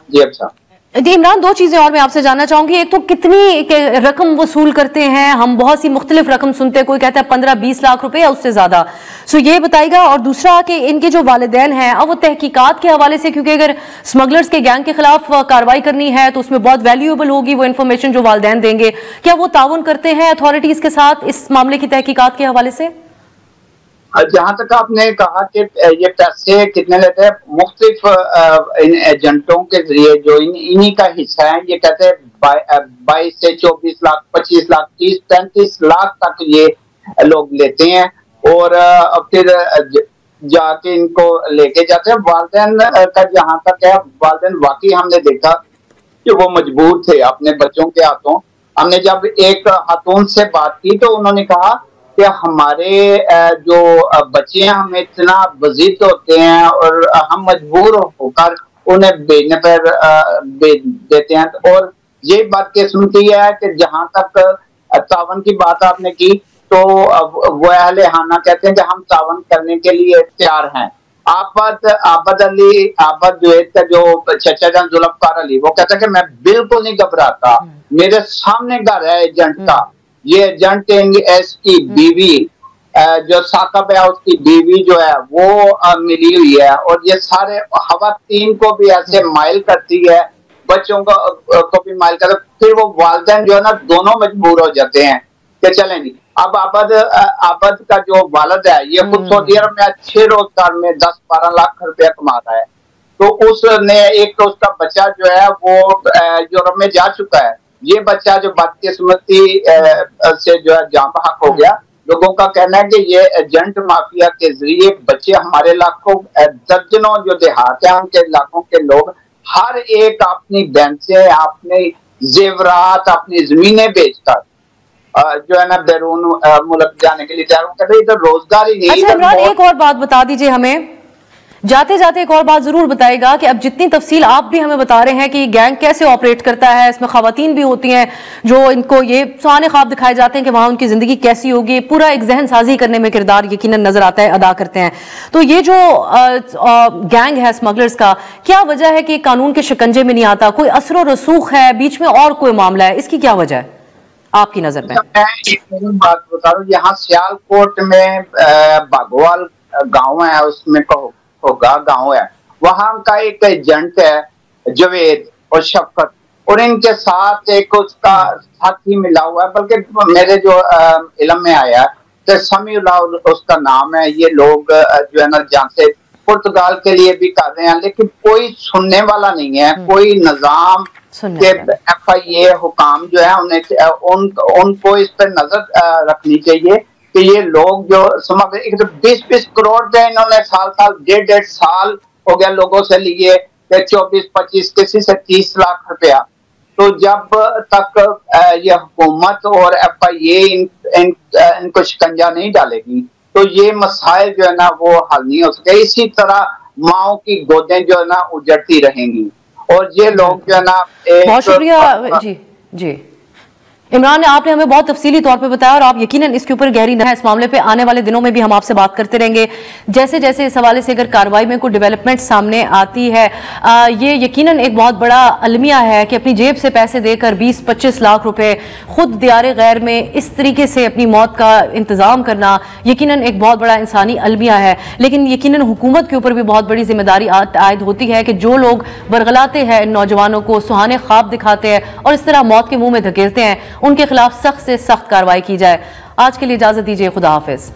जी अच्छा जी इमरान, 2 चीजें और मैं आपसे जानना चाहूंगी। एक तो कितनी रकम वसूल करते हैं? हम बहुत सी मुख्तलिफ रकम सुनते हैं, कोई कहता है 15-20 लाख रुपए या उससे ज्यादा, सो ये बताइएगा। और दूसरा कि इनके जो वालिदैन हैं अब वो तहकीकात के हवाले से, क्योंकि अगर स्मगलर्स के गैंग के खिलाफ कार्रवाई करनी है तो उसमें बहुत वैल्यूएबल होगी वो इन्फॉर्मेशन जो वालिदैन देंगे, क्या वो ताउन करते हैं अथॉरिटीज के साथ इस मामले की तहकीकात के हवाले से? जहां तक आपने कहा कि ये पैसे कितने लेते हैं, मुख्तलिफ इन एजेंटों के जरिए जो इन्हीं का हिस्सा है, ये कहते हैं 22 से 24 लाख 25 लाख 30-35 लाख तक ये लोग लेते हैं। और फिर जाके इनको लेके जाते हैं। वालिदैन का जहां तक है, वालिदैन वाकई हमने देखा कि वो मजबूर थे अपने बच्चों के हाथों। हमने जब एक खातून से बात की तो उन्होंने कहा कि हमारे जो बच्चे हैं हमें इतना वजीद होते हैं और हम मजबूर होकर उन्हें भेजने पर भेज देते हैं। और ये बात किस्मती है कि जहां तक तावन की बात आपने की तो वो अहले हाना कहते हैं कि हम तावन करने के लिए तैयार हैं। आबद जुवैद का जो चचा जान जुल्फकार अली, वो कहता है कि मैं बिल्कुल नहीं घबराता, मेरे सामने घर है एजेंट का, ये एजेंट एस की बीवी जो साकब है उसकी बीवी जो है वो मिली हुई है, और ये सारे खवातीन को भी ऐसे माइल करती है, बच्चों को भी माइल करती है। फिर वो वालिदैन जो है ना दोनों मजबूर हो जाते हैं कि चलें जी। अब आबद का जो वालिद है ये खुद सऊदी अरब में अच्छे रोजगार में 10-12 लाख रुपया कमा रहा है, तो उसने एक तो उसका बच्चा जो है वो यूरोप में जा चुका है, ये बच्चा जो बदकिस्मती से जो है जाम बहक हो गया। लोगों का कहना है कि ये एजेंट माफिया के जरिए बच्चे हमारे इलाकों दर्जनों जो देहात है उनके इलाकों के लोग हर एक अपनी बैंसें, अपने जेवरात, अपनी जमीनें बेचकर जो है ना बैरून मुल्क जाने के लिए तैयार करते हैं। इधर रोजगार ही नहीं। अच्छा इमरान, एक और बात बता दीजिए हमें, जाते जाते एक और बात जरूर बताएगा कि अब जितनी तफसील आप भी हमें बता रहे हैं कि गैंग कैसे ऑपरेट करता है, इसमें खवातीन भी होती हैं जो इनको ये सुहाने ख्वाब दिखाए जाते हैं कि वहां उनकी जिंदगी कैसी होगी, पूरा एक जहन साजी करने में किरदार यकीनन नजर आता है, अदा करते हैं। तो ये जो गैंग है स्मगलर्स का, क्या वजह है कि कानून के शिकंजे में नहीं आता? कोई असर रसूख है, बीच में और कोई मामला है, इसकी क्या वजह है आपकी नजर में? मैं एक बात बता रहा हूँ, यहाँ सियालकोट में बागवाल गाँव है, उसमें होगा गाँव है, वहां का एक एजेंट है जवेद और शफकत, और इनके साथ एक उसका साथी मिला हुआ है, बल्कि मेरे जो इल्म में आया तो समीउल्लाह उसका नाम है। ये लोग जो है ना जहाँ से पुर्तगाल के लिए भी कर रहे हैं, लेकिन कोई सुनने वाला नहीं है, कोई निजाम के FIA हुकाम जो है उनको इस पर नजर रखनी चाहिए कि ये लोग जो समझ 20-20 करोड़ के इन्होंने साल 1.5 साल हो गया लोगों से लिए, 24-25 किसी से 30 लाख रुपया। तो जब तक ये हुकूमत और FIA इनको शिकंजा नहीं डालेगी तो ये मसाइल जो है ना वो हल नहीं हो सके। इसी तरह माओ की गोदें जो है ना उजड़ती रहेंगी, और ये लोग जो है ना बहुत शुक्रिया जी इमरान, आपने हमें बहुत तफसीली तौर पे बताया और आप यकीनन इसके ऊपर गहरी नजर, इस मामले पे आने वाले दिनों में भी हम आपसे बात करते रहेंगे जैसे जैसे इस हवाले से अगर कार्रवाई में कोई डेवलपमेंट सामने आती है। ये यकीनन एक बहुत बड़ा अलमिया है कि अपनी जेब से पैसे देकर 20-25 लाख रुपए खुद दियारे गैर में इस तरीके से अपनी मौत का इंतजाम करना यकीनन एक बहुत बड़ा इंसानी अलमिया है। लेकिन यकीनन हुकूमत के ऊपर भी बहुत बड़ी जिम्मेदारी आयद होती है कि जो लोग बरगलाते हैं इन नौजवानों को, सुहाने ख्वाब दिखाते हैं और इस तरह मौत के मुंह में धकेलते हैं, उनके खिलाफ सख्त से सख्त कार्रवाई की जाए। आज के लिए इजाजत दीजिए, खुदा हाफिज।